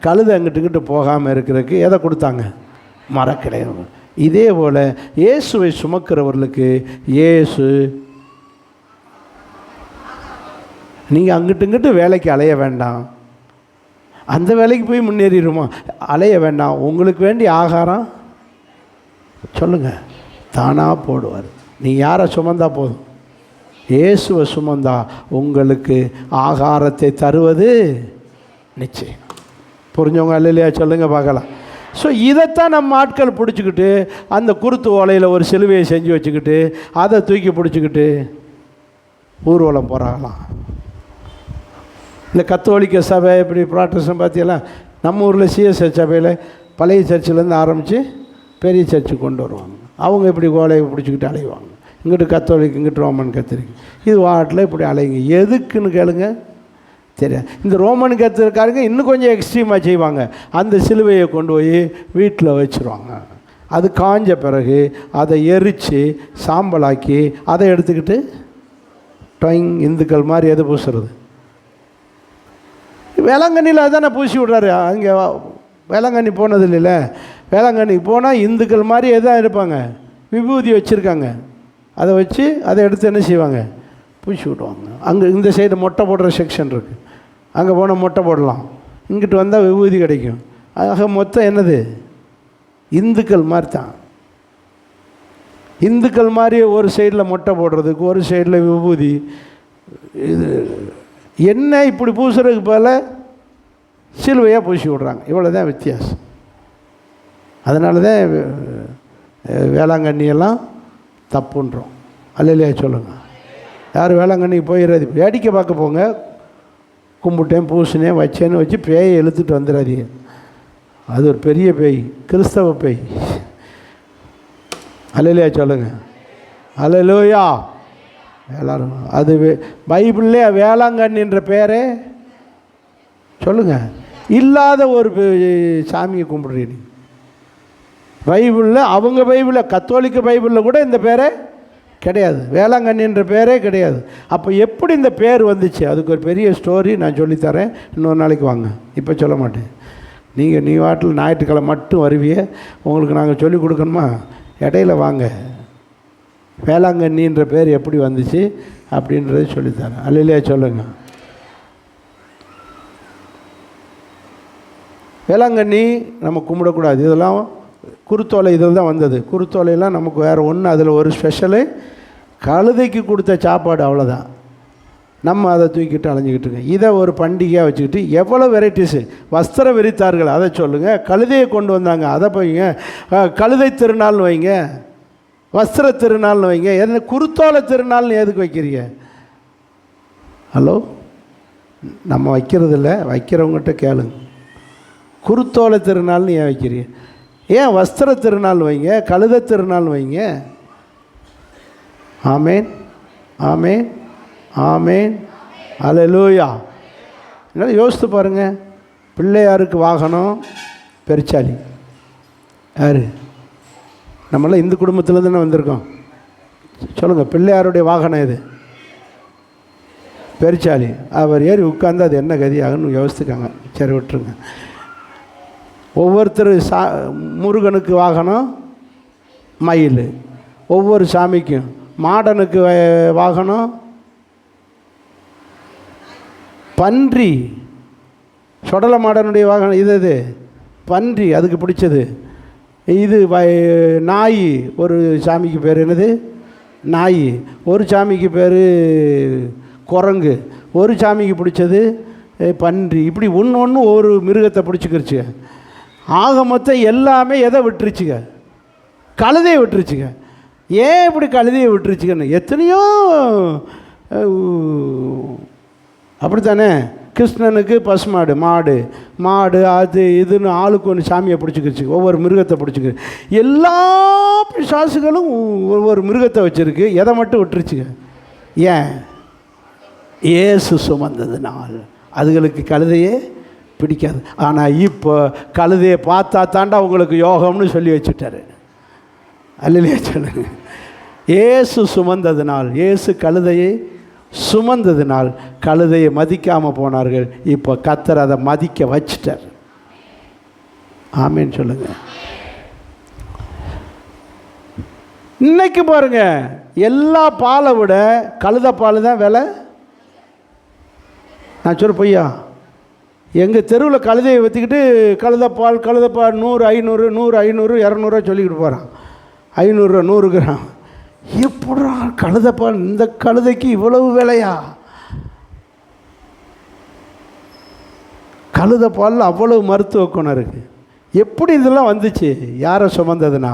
கழுதை அங்கிட்டுக்கிட்டு போகாமல் இருக்கிறதுக்கு எதை கொடுத்தாங்க? மரக்கிளைய. இதே போல் இயேசுவை சுமக்கிறவர்களுக்கு இயேசு, நீங்கள் அங்கிட்டுங்கிட்டு வேலைக்கு அலைய வேண்டாம், அந்த வேலைக்கு போய் முன்னேறிடுமா, அலைய வேண்டாம். உங்களுக்கு வேண்டிய ஆகாரம் சொல்லுங்கள், தானாக போடுவார். நீ யாரை சுமந்தா போதும்? இயேசுவை சுமந்தா உங்களுக்கு ஆகாரத்தை தருவது நிச்சயம். புரிஞ்சவங்க அல்லையா சொல்லுங்கள் பார்க்கலாம். ஸோ இதைத்தான் நம்ம ஆட்கள் பிடிச்சிக்கிட்டு அந்த குருத்து ஓலையில் ஒரு சிலுவையை செஞ்சு வச்சுக்கிட்டு அதை தூக்கி பிடிச்சிக்கிட்டு ஊர்வலம் போகிறாங்களாம். இந்த கத்தோலிக்க சபை இப்படி ப்ராட்டஸ்டன் பார்த்தீங்களா, நம்ம ஊரில் சிஎஸ்எஸ் சபையில் பழைய சர்ச்சிலேருந்து ஆரம்பித்து பெரிய சர்ச்சுக்கு கொண்டு வருவாங்க. அவங்க இப்படி ஓலையை பிடிச்சிக்கிட்டு அலைவாங்க. இங்கிட்டு கத்தோலிக், இங்கிட்டு ரோமன் கத்திரிக்கு, இது வாட்டில் இப்படி அலைங்க. எதுக்குன்னு கேளுங்க, தெரியாது. இந்த ரோமன் கத்திரிக்காரங்க இன்னும் கொஞ்சம் எக்ஸ்ட்ரீமாக செய்வாங்க. அந்த சிலுவையை கொண்டு போய் வீட்டில் வச்சுருவாங்க. அது காஞ்ச பிறகு அதை எரித்து சாம்பலாக்கி அதை எடுத்துக்கிட்டு டைங் இந்துக்கள் மாதிரி எது பூசுறது? வேளாங்கண்ணியில் அதானே பூசி விட்றாரு. அங்கே வேளாங்கண்ணி போனது இல்லைல்ல, வேளாங்கண்ணிக்கு போனால் இந்துக்கள் மாதிரி எதாக இருப்பாங்க, விபூதி வச்சுருக்காங்க. அதை வச்சு அதை எடுத்து என்ன செய்வாங்க, பூசி விடுவாங்க. அங்கே இந்த சைடு மொட்டை போடுற செக்ஷன் இருக்குது, அங்கே போனால் மொட்டை போடலாம், இங்கிட்டு வந்தால் விபூதி கிடைக்கும். ஆக மொத்தம் என்னது, இந்துக்கள் மாதிரி தான். இந்துக்கள் மாதிரி ஒரு சைடில் மொட்டை போடுறதுக்கு ஒரு சைடில் விபூதி. இது என்ன இப்படி பூசுறதுக்கு போல சிலுவையாக பூசி விட்றாங்க. இவ்வளோ தான் வித்தியாசம். அதனால தான் வேளாங்கண்ணியெல்லாம் தப்புன்றோம். அல்லையா சொல்லுங்கள். யார் வேளாங்கண்ணிக்கு போயிடாது, வேடிக்கை பார்க்க போங்க. கும்பிட்டேன் பூசினேன் வச்சேன்னு வச்சு பேயை இழுத்துட்டு வந்துடாதீங்க. அது ஒரு பெரிய பேய், கிறிஸ்தவ பேய். அல்லையா சொல்லுங்கள். அல்லேலூயா. எல்லாரும் அது பைபிள்லே வேளாங்கண்ணின்ற பேரே சொல்லுங்கள் இல்லாத ஒரு சாமியை கும்பிடுறீங்க. பைபிளில் அவங்க பைபிளில் கத்தோலிக்க பைபிளில் கூட இந்த பேரே கிடையாது, வேளாங்கண்ணின்ற பேரே கிடையாது. அப்போ எப்படி இந்த பேர் வந்துச்சு? அதுக்கு ஒரு பெரிய ஸ்டோரி நான் சொல்லித்தரேன், இன்னொரு நாளைக்கு வாங்க. இப்போ சொல்ல மாட்டேன். நீ வாட்டில் ஞாயிற்றுக்கிழமை மட்டும் வருவியே, உங்களுக்கு நாங்கள் சொல்லிக் கொடுக்கணுமா? இடையில வாங்க. வேளாங்கண்ணின்ற பேர் எப்படி வந்துச்சு அப்படின்றத சொல்லித்தரேன். அல்லையா சொல்லுங்கள். வேளாங்கண்ணி நம்ம கும்பிடக்கூடாது. இதெல்லாம் குருத்தோலை இதில் தான் வந்தது. குருத்தோலையெல்லாம் நமக்கு வேறு ஒன்று, அதில் ஒரு ஸ்பெஷலு கழுதைக்கு கொடுத்த சாப்பாடு, அவ்வளோதான். நம்ம அதை தூக்கிட்டு அலைஞ்சிக்கிட்டு இருக்கோம். இதை ஒரு பண்டிகையாக வச்சுக்கிட்டு எவ்வளோ வெரைட்டிஸு. வஸ்திரம் விரித்தார்கள், அதை சொல்லுங்கள். கழுதையை கொண்டு வந்தாங்க, அதை போய்ங்க. கழுதை திருநாள்னு வைங்க, வஸ்திர திருநாள்னு வைங்க. எது குருத்தோலை திருநாள்னு எதுக்கு வைக்கிறீங்க? ஹலோ, நம்ம வைக்கிறதில்ல, வைக்கிறவங்ககிட்ட கேளுங்க. குருத்தோலை திருநாள்னு ஏன் வைக்கிறீங்க? ஏன் வஸ்திர திருநாள் வைங்க, கழுதை திருநாள் வைங்க. ஆமேன், ஆமேன், ஆமேன், அல்லேலூயா. என்னால் யோசித்து பாருங்கள். பிள்ளையாருக்கு வாகனம் பெருச்சாலி. யார்? நம்மளாம் இந்து குடும்பத்தில் தானே வந்திருக்கோம். சொல்லுங்கள், பிள்ளையாருடைய வாகனம் எது? பெருச்சாலி. அவர் ஏறி உட்கார்ந்து அது என்ன கதி ஆகுன்னு யோசித்துக்காங்க. சரி, விட்டுருங்க. ஒவ்வொருத்தர் முருகனுக்கு வாகனம் மயில், ஒவ்வொரு சாமிக்கும். மாடனுக்கு வாகனம் பன்றி, சொடலை மாடனுடைய வாகனம் இது பன்றி, அதுக்கு பிடிச்சது. இது நாய், ஒரு சாமிக்கு பேர் என்னது நாய், ஒரு சாமிக்கு பேர் குரங்கு, ஒரு சாமிக்கு பிடிச்சது பன்றி. இப்படி ஒன்று ஒரு மிருகத்தை பிடிச்சிக்கிருச்சுங்க. ஆக மொத்தம் எல்லாமே எதை விட்டுருச்சுங்க? கழுதையை விட்டுருச்சுங்க. ஏன் இப்படி கழுதையை விட்டுருச்சுங்கன்னு எத்தனையோ அப்படித்தானே. கிருஷ்ணனுக்கு பசுமாடு, மாடு அது இதுன்னு ஆளுக்கு ஒன்று சாமியை பிடிச்சிக்கிருச்சு, ஒவ்வொரு மிருகத்தை பிடிச்சிக்கிரு. எல்லா பிசாசுகளும் ஒவ்வொரு மிருகத்தை வச்சுருக்கு. எதை மட்டும் விட்டுருச்சுங்க? ஏன்? இயேசு சுமந்ததுனால். அதுகளுக்கு கழுதையே பிடிக்காது. ஆனால் இப்போ கழுதையை பார்த்தா தாண்டா உங்களுக்கு யோகம்னு சொல்லி வச்சுட்டாரு. அல்லையா சொல்லுங்க. இயேசு சுமந்ததுனால், இயேசு கழுதையை சுமந்ததுனால் கழுதையை மதிக்காமல் போனார்கள். இப்போ கர்த்தர் அதை மதிக்க வச்சிட்டார். ஆமேன்னு சொல்லுங்க. இன்னைக்கு பாருங்க, எல்லா பாலை விட கழுதை பால் தான் விலை. நான் சொல்ல பொய்யா? எங்கள் தெருவில் கழுதையை வச்சுக்கிட்டு கழுதைப்பால் 100, 500, 100, 500, 200 சொல்லிக்கிட்டு போகிறான். 500, 100 கிராம். எப்படா கழுதைப்பால், இந்த கழுதைக்கு இவ்வளவு விலையா? கழுதைப்பால் அவ்வளவு மருத்துவ குணம் இருக்குது. எப்படி இதெல்லாம் வந்துச்சு? யாரை சுமந்ததுனா?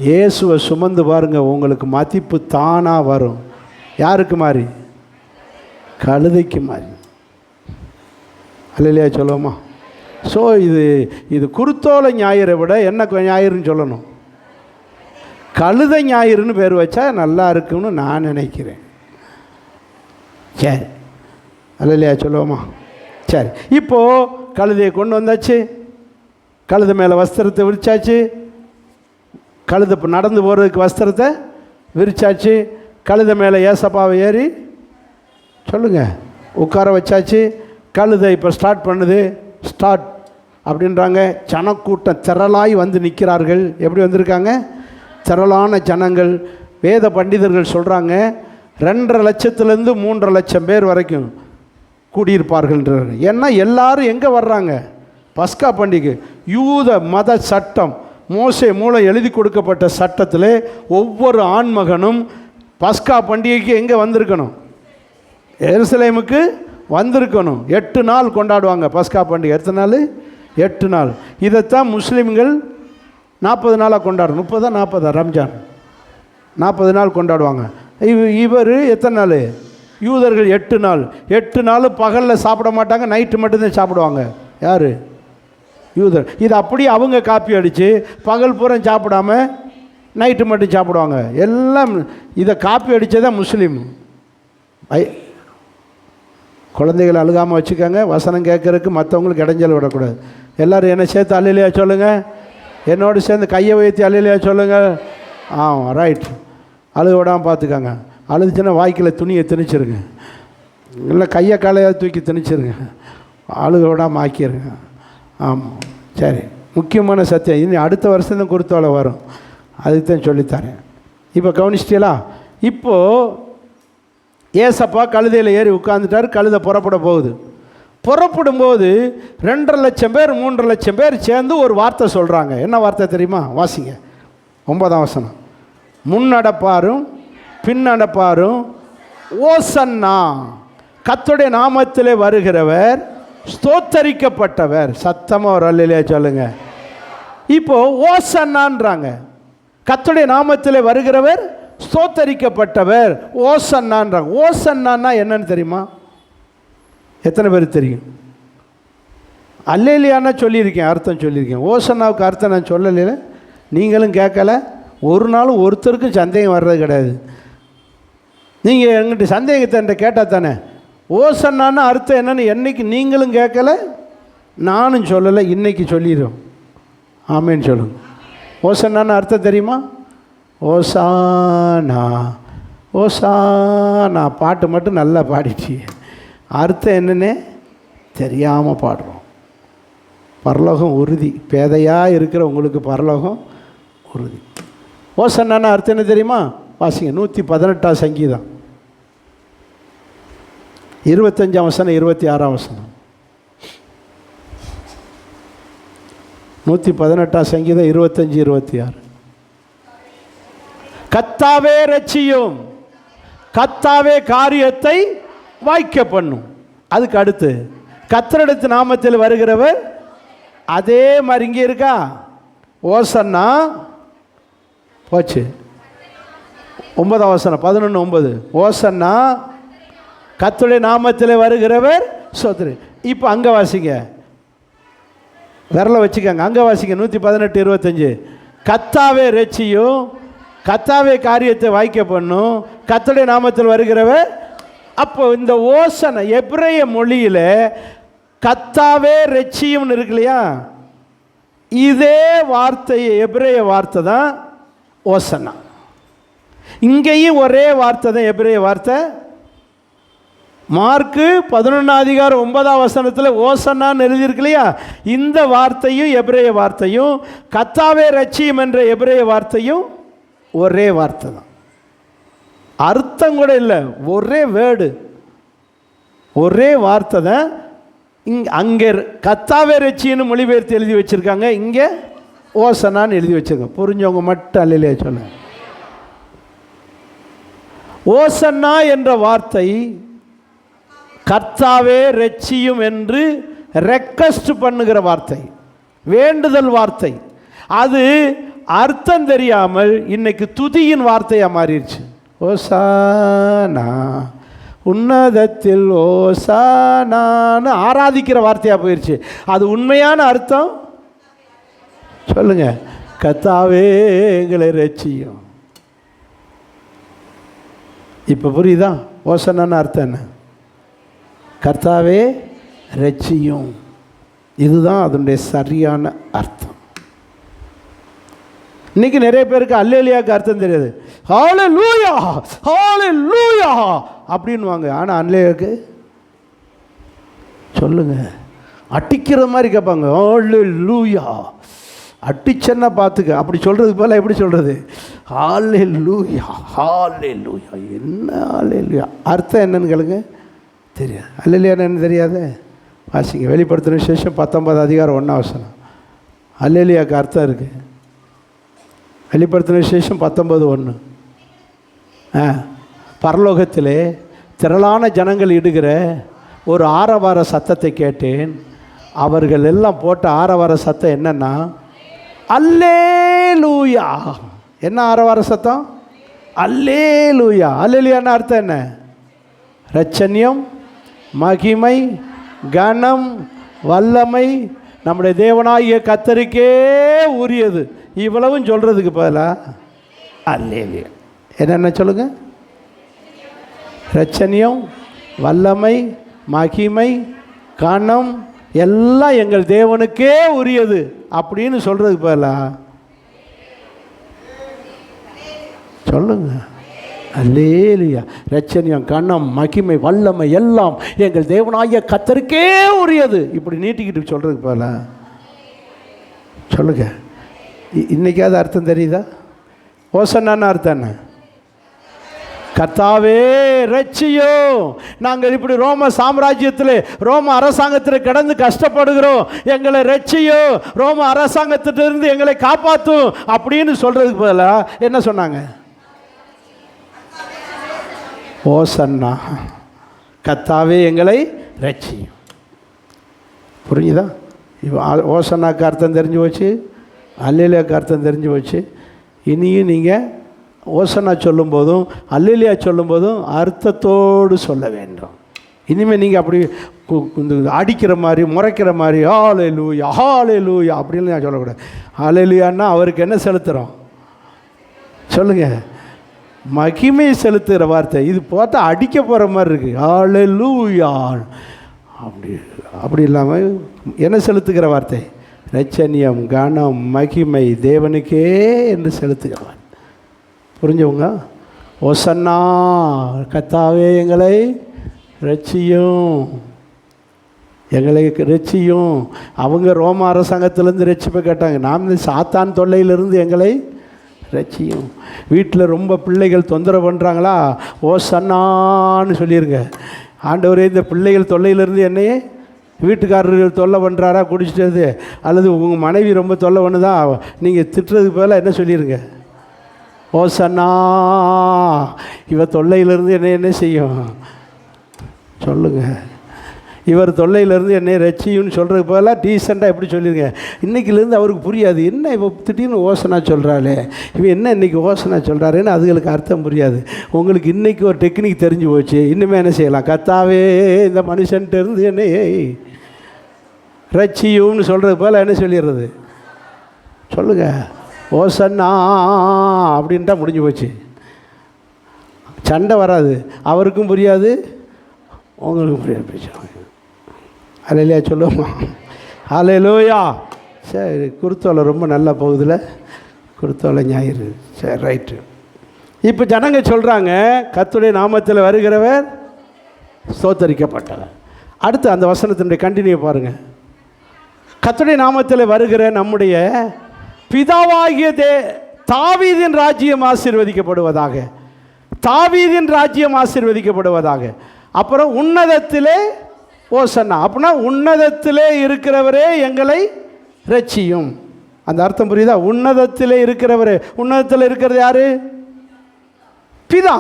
இயேசுவை சுமந்து பாருங்கள், உங்களுக்கு மதிப்பு தானாக வரும். யாருக்கு மாதிரி? கழுதைக்கு மாதிரி. அல்லையா சொல்லுவோமா? ஸோ இது குருத்தோலை ஞாயிறை விட என்ன ஞாயிறுன்னு சொல்லணும்? கழுதை ஞாயிறுன்னு பேர் வச்சா நல்லா இருக்குன்னு நான் நினைக்கிறேன். சரி, அல்லையா சொல்லுவோமா? சரி, இப்போது கழுதையை கொண்டு வந்தாச்சு, கழுதை மேலே வஸ்திரத்தை விரிச்சாச்சு, கழுதை நடந்து போகிறதுக்கு வஸ்திரத்தை விரிச்சாச்சு, கழுதை மேலே ஏசப்பாவை ஏறி சொல்லுங்கள் உட்கார வச்சாச்சு. கழுதை இப்போ ஸ்டார்ட் பண்ணுது. ஸ்டார்ட் அப்படின்றாங்க. ஜனக்கூட்டம் திரளாய் வந்து நிற்கிறார்கள். எப்படி வந்திருக்காங்க? திரளான ஜனங்கள். வேத பண்டிதர்கள் சொல்கிறாங்க 2.5 லட்சத்துலேருந்து 3.5 லட்சம் பேர் வரைக்கும் கூடியிருப்பார்கள்ன்றாங்க. ஏன்னா எல்லாரும் எங்கே வர்றாங்க? பஸ்கா பண்டிகை. யூத மத சட்டம், மோசே மூலம் எழுதி கொடுக்கப்பட்ட சட்டத்தில் ஒவ்வொரு ஆண்மகனும் பஸ்கா பண்டிகைக்கு எங்கே வந்திருக்கணும்? எருசலேமுக்கு வந்திருக்கணும். 8 நாள் கொண்டாடுவாங்க பஸ்கா பண்டிகை. எத்தனை நாள்? 8 நாள். இதைத்தான் முஸ்லீம்கள் 40 நாளாக கொண்டாடுறோம். 30 40 ரம்ஜான் 40 நாள் கொண்டாடுவாங்க. இவர் எத்தனை நாள்? யூதர்கள் 8 நாள். 8 நாள் பகலில் சாப்பிட மாட்டாங்க, நைட்டு மட்டும்தான் சாப்பிடுவாங்க. யார்? யூதர். இது அப்படியே அவங்க காப்பி அடித்து பகல் பூரா சாப்பிடாம நைட்டு மட்டும் சாப்பிடுவாங்க. எல்லாம் இதை காப்பி அடித்ததான் முஸ்லீம். குழந்தைகள் அழுகாமல் வச்சுக்கோங்க. வசனம் கேட்குறதுக்கு மற்றவங்களுக்கு இடைஞ்சல் விடக்கூடாது. எல்லோரும் என்னை சேர்த்து அல்லையா சொல்லுங்கள். என்னோடு சேர்ந்து கையை வைத்து அல்லையா சொல்லுங்கள். ரைட். அழுக விடாமல் பார்த்துக்கோங்க. அழுதுச்சுன்னா வாய்க்கில் துணியை திணிச்சிருங்க, இல்லை கையை காலையாக தூக்கி திணிச்சிருங்க. அழுக விடாமல் ஆக்கிடுங்க. ஆமாம், சரி. முக்கியமான சத்தியம். இனி அடுத்த வருஷம் தான் குருத்தோலை வரும், அதுக்கு தான் சொல்லித்தரேன். இப்போ கவனிச்சிட்டீங்களா? இப்போது ஏசப்பா கழுதையில் ஏறி உட்காந்துட்டார். கழுதை புறப்பட போகுது. புறப்படும்போது 2.5 லட்சம் பேர் 3 லட்சம் பேர் சேர்ந்து ஒரு வார்த்தை சொல்கிறாங்க. என்ன வார்த்தை தெரியுமா? வாசிங்க 9ஆம் வசனம். முன்னடப்பாரும் பின்னடப்பாரும் ஓசன்னா, கர்த்தருடைய நாமத்திலே வருகிறவர் ஸ்தோத்தரிக்கப்பட்டவர். சத்தமாக ஒரு அல்லேலூயா சொல்லுங்க. இப்போ ஓசன்னான்றாங்க. கர்த்தருடைய நாமத்திலே வருகிறவர் ஸ்தோத்தரிக்கப்பட்டவர் ஓசன்னான்றாங்க. ஓசன்னான்னா என்னன்னு தெரியுமா? எத்தனை பேர் தெரியும்? அல்லேலூயான்னா சொல்லியிருக்கேன், அர்த்தம் சொல்லியிருக்கேன். ஓசன்னாவுக்கு அர்த்தம் நான் சொல்லலை, நீங்களும் கேட்கல. ஒரு நாளும் ஒருத்தருக்கும் சந்தேகம் வர்றது கிடையாது. நீங்கள் எங்கிட்ட சந்தேகத்தை கேட்டால் தானே. ஓசன்னான்னா அர்த்தம் என்னன்னு என்னைக்கு நீங்களும் கேட்கல, நானும் சொல்லலை, இன்னைக்கு சொல்லிடுறோம். ஆமேன்னு சொல்லுங்க. ஓசன்னான்னு அர்த்தம் தெரியுமா? ஓசானா ஓசானா. பாட்டு மட்டும் நல்லா பாடிச்சு, அர்த்தம் என்னன்னே தெரியாமல் பாடுறோம். பரலோகம் உறுதி. பேதையாக இருக்கிற உங்களுக்கு பரலோகம் உறுதி. ஓசன்னான அர்த்தம் என்ன தெரியுமா? வாசிங்க 118 சங்கீதம் 25 வசனம் 26 வசனம். 118 சங்கீதம் 25 26. கர்த்தாவே இரட்சியும், கர்த்தாவே காரியத்தை வாய்க்க பண்ணும். அதுக்கு அடுத்து கர்த்தருடைய நாமத்தில் வருகிறவர். அதே மாதிரி இங்கே இருக்கா ஓசன்னா போச்சு. 9 வசனம் 11:9. ஓசன்னா கர்த்தருடைய நாமத்தில் வருகிறவர் சோத்ரு. இப்போ அங்கே வாசிங்க, விரலை வச்சுக்கோங்க, அங்கே வாசிங்க 118 25. கர்த்தாவே இரட்சியும், கர்த்தாவே காரியத்தை வாய்க்க பண்ணும், கர்த்தருடைய நாமத்தில் வருகிறவர். அப்போ இந்த ஓசனை எபிரேய மொழியில் கர்த்தாவே இரட்சியும்னு இருக்கு இல்லையா, இதே வார்த்தை எபிரேய வார்த்தை தான் ஓசனா. இங்கேயும் ஒரே வார்த்தை தான் எபிரேய வார்த்தை. மார்க்கு 11:9 ஓசன்னான்னு எழுதியிருக்கு இல்லையா, இந்த வார்த்தையும் எபிரேய வார்த்தையும் கர்த்தாவே இரட்சியும் என்ற எபிரேய வார்த்தையும் ஒரே வார்த்தை தான். அர்த்தம் கூட இல்லை, ஒரே வேர்டு, ஒரே வார்த்தை தான். அங்கே கர்த்தாவே இரட்சின்னு மொழிபெயர்த்து எழுதி வச்சுருக்காங்க, இங்கே ஓசனான்னு எழுதி வச்சுருக்காங்க. புரிஞ்சவங்க மட்டும் அல்லையா சொல்லுங்க. ஓசன்னா என்ற வார்த்தை கர்த்தாவே இரட்சியும் என்று ரெக்வெஸ்ட் பண்ணுகிற வார்த்தை, வேண்டுதல் வார்த்தை. அது அர்த்தம் தெரியாமல் இன்னைக்கு துதியின் வார்த்தையாக மாறிடுச்சு. ஓசானா உன்னதத்தில் ஓசானான்னு ஆராதிக்கிற வார்த்தையாக போயிடுச்சு. அது உண்மையான அர்த்தம் சொல்லுங்க, கர்த்தாவே எங்களை இரட்சியும். இப்போ புரியுதா ஓசனான்னு அர்த்தம் என்ன? கர்த்தாவே இரட்சியும், இதுதான் அதனுடைய சரியான அர்த்தம். இன்னைக்கு நிறைய பேருக்கு அல்லேலூயாக்கு அர்த்தம் தெரியாது. ஹல்லேலூயா ஹல்லேலூயா அப்படின்வாங்க. ஆனால் அல்லேலூயாக்கு சொல்லுங்க, அடிக்கிற மாதிரி கேட்பாங்க. ஹல்லேலூயா அடிச்சன்னா பார்த்துக்க. அப்படி சொல்கிறதுக்கு போல எப்படி சொல்கிறது? ஹல்லேலூயா ஹல்லேலூயா. என்ன ஹல்லேலூயா அர்த்தம் என்னன்னு கேளுங்க, தெரியாது. அல்லேலூயா என்ன தெரியாது? வாசிங்க வெளிப்படுத்தின விசேஷம் 19:1. அல்லேலூயாக்கு அர்த்தம் இருக்குது. வெளிப்படுத்தின விசேஷம் 19:1. பரலோகத்திலே திரளான ஜனங்கள் இடுகிற ஒரு ஆரவார சத்தத்தை கேட்டேன். அவர்கள் எல்லாம் போட்ட ஆரவார சத்தம் என்னன்னா அல்லேலூயா. என்ன ஆரவார சத்தம்? அல்லேலூயா. அல்லேலூயான்னு அர்த்தம் என்ன? இரட்சண்யம், மகிமை, கனம், வல்லமை நம்முடைய தேவனாகிய கர்த்தருக்கே உரியது. இவ்வளவும் சொல்கிறதுக்கு பதிலாக அல்லேலூயா. என்னென்ன சொல்லுங்க? இரட்சண்யம், வல்லமை, மகிமை, கனம் எல்லாம் எங்கள் தேவனுக்கே உரியது அப்படின்னு சொல்கிறதுக்கு பதிலாக சொல்லுங்க அல்லேலூயா. இரட்சண்யம், கனம், மகிமை, வல்லமை எல்லாம் எங்கள் தேவனாகிய கர்த்தருக்கே உரியது இப்படி நீட்டிக்கிட்டு சொல்கிறதுக்கு பதிலாக சொல்லுங்க. இன்றைக்காவது அர்த்தம் தெரியுதா? ஓசன்னான்னு அர்த்தம் என்ன? கர்த்தாவே இரட்சியோ. நாங்கள் இப்படி ரோம சாம்ராஜ்யத்தில் ரோம அரசாங்கத்தில் கிடந்து கஷ்டப்படுகிறோம், எங்களை இரட்சியோ, ரோம அரசாங்கத்திலிருந்து எங்களை காப்பாற்றும் அப்படின்னு சொல்கிறதுக்கு பதிலாக என்ன சொன்னாங்க? ஓசன்னா கர்த்தாவே எங்களை இரட்சியும். புரியுதா? இப்போ ஓசன்னாக்கு அர்த்தம் தெரிஞ்சு போச்சு, அல்லேலூயாக்கு அர்த்தம் தெரிஞ்சு போச்சு. இனியும் நீங்கள் ஓசன்னா சொல்லும்போதும் அல்லேலூயா சொல்லும்போதும் அர்த்தத்தோடு சொல்ல வேண்டும். இனிமேல் நீங்கள் அப்படி அடிக்கிற மாதிரி முறைக்கிற மாதிரி ஹல்லேலூயா ஹல்லேலூயா அப்படின்னு நான் சொல்லக்கூடாது. ஹல்லேலூயான்னா அவருக்கு என்ன செலுத்துகிறோம் சொல்லுங்கள்? மகிமை செலுத்துகிற வார்த்தை. இது பார்த்தா அடிக்க போகிற மாதிரி இருக்குது. ஹல்லேலூயா அப்படி இல்லாமல் என்ன செலுத்துகிற வார்த்தை? இரட்சண்யம், கனம், மகிமை தேவனுக்கே என்று செலுத்துகிறவன். புரிஞ்சவங்க? ஓசன்னா கர்த்தாவே எங்களை இரட்சியும். எங்களை ரட்சியும். அவங்க ரோம அரசாங்கத்திலேருந்து ரட்சிப்பை கேட்டாங்க. நாம் இந்த சாத்தான் தொல்லையிலிருந்து எங்களை ரட்சியும். வீட்டில் ரொம்ப பிள்ளைகள் தொந்தரவு பண்ணுறாங்களா, ஓசன்னான்னு சொல்லிடுங்க. ஆண்டவரே, இந்த பிள்ளைகள் தொல்லையிலேருந்து என்னையே வீட்டுக்காரர்கள் தொல்லை பண்ணுறாரா குடிச்சிட்டது, அல்லது உங்கள் மனைவி ரொம்ப தொல்லை பண்ணுதா, நீங்கள் திட்டுறதுக்கு பதிலாக என்ன சொல்லிடுங்க, ஓசன்னா இவ தொல்லையிலேருந்து என்ன செய்யும் சொல்லுங்கள், இவர் தொல்லையிலேருந்து என்னை ரட்சியும்னு சொல்கிறதுக்கு பதிலாக டீசெண்டாக எப்படி சொல்லிடுங்க. இன்றைக்கிலேருந்து அவருக்கு புரியாது, என்ன இப்போ திடீர்னு ஓசனா சொல்கிறாளே, இவன் என்ன இன்றைக்கி ஓசனா சொல்கிறாருன்னு அதுகளுக்கு அர்த்தம் புரியாது. உங்களுக்கு இன்றைக்கி ஒரு டெக்னிக் தெரிஞ்சு போச்சு. இன்னுமே என்ன செய்யலாம், கத்தாவே இந்த மனுஷன்ட்டு இருந்து என்னை ரட்சியும்னு சொல்கிறதுக்கு பதிலாக என்ன சொல்லிடுறது, சொல்லுங்கள் ஓசன்னா அப்படின்ட்டா முடிஞ்சு போச்சு. சண்டை வராது, அவருக்கும் புரியாது உங்களுக்கும் புரியாது. பேசுவாங்க அலையிலையா சொல்லுவோமா, அலையிலோயா. சரி, குருத்தோலை ரொம்ப நல்லா போகுதுல, குருத்தோலை ஞாயிறு. சரி, ரைட்டு. இப்போ ஜனங்க சொல்கிறாங்க, கர்த்தருடைய நாமத்தில் வருகிறவர் ஸ்தோத்தரிக்கப்பட்டவர். அடுத்து அந்த வசனத்தினுடைய கண்டினியூ பாருங்கள். கர்த்தருடைய நாமத்தில் வருகிற நம்முடைய பிதாவாகிய தாவீதின் ராஜ்யம் ஆசீர்வதிக்கப்படுவதாக, தாவீதின் ராஜ்யம் ஆசீர்வதிக்கப்படுவதாக. அப்புறம் உன்னதத்திலே ஓசன்னா, அப்படின்னா உன்னதத்திலே இருக்கிறவரே எங்களை ரட்சியும். அந்த அர்த்தம் புரியுதா? உன்னதத்திலே இருக்கிறவரே, உன்னதத்தில் இருக்கிறது யாரு? பிதா.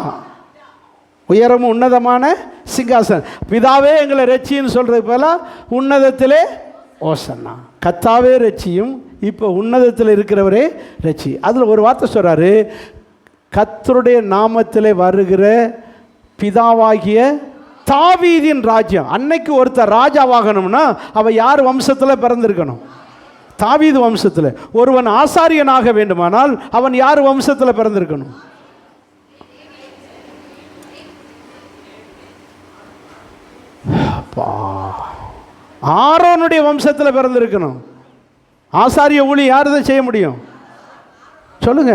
உயரமும் உன்னதமான சிங்காசன் பிதாவே எங்களை ரட்சின்னு சொல்றது போல உன்னதத்திலே ஓசன்னா, கத்தாவே ரட்சியும். இப்போ உன்னதத்தில் இருக்கிறவரே ரட்சி. அதில் ஒரு வார்த்தை சொல்கிறாரு, கர்த்தருடைய நாமத்தில் வருகிற பிதாவாகிய தாவீதின் ராஜ்யம். அன்னைக்கு ஒருத்தர் ராஜாவாகணும்னா அவன் யார் வம்சத்தில் பிறந்திருக்கணும்? தாவீது வம்சத்தில். ஒருவன் ஆசாரியனாக வேண்டுமானால் அவன் யார் வம்சத்தில் பிறந்திருக்கணும்? ஆரோனுடைய வம்சத்தில் பிறந்திருக்கணும். ஆசாரிய ஊழியம் யார் தான் செய்ய முடியும் சொல்லுங்க?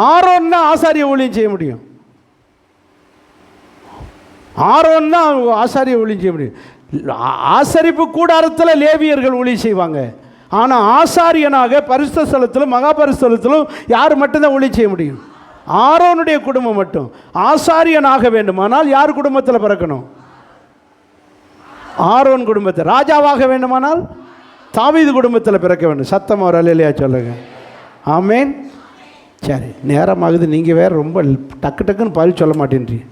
ஆரோன் தான் ஆசாரிய ஊழியம் செய்ய முடியும். ஆரோன் தான் ஆசாரிய ஊழியம் செய்ய முடியும். ஆசரிப்பு கூடாரத்தில் லேவியர்கள் ஊழியம் செய்வாங்க. ஆனால் ஆசாரியனாக பரிசுத்த ஸ்தலத்திலும் மகா பரிசுத்தலத்திலும் யார் மட்டும்தான் ஊழியம் செய்ய முடியும்? ஆரோனுடைய குடும்பம் மட்டும். ஆசாரியனாக வேண்டுமானால் யார் குடும்பத்தில் பிறக்கணும்? ஆரோன் குடும்பத்தை. ராஜாவாக வேண்டுமானால் தாவீது குடும்பத்தில் பிறக்க வேண்டும். சத்தம் ஒரு அல்லேலூயா சொல்லுங்க. ஆமேன். சரி, நேரமாகுது. நீங்கள் வேறு ரொம்ப டக்கு டக்குன்னு பதில் சொல்ல மாட்டேன்றீங்க.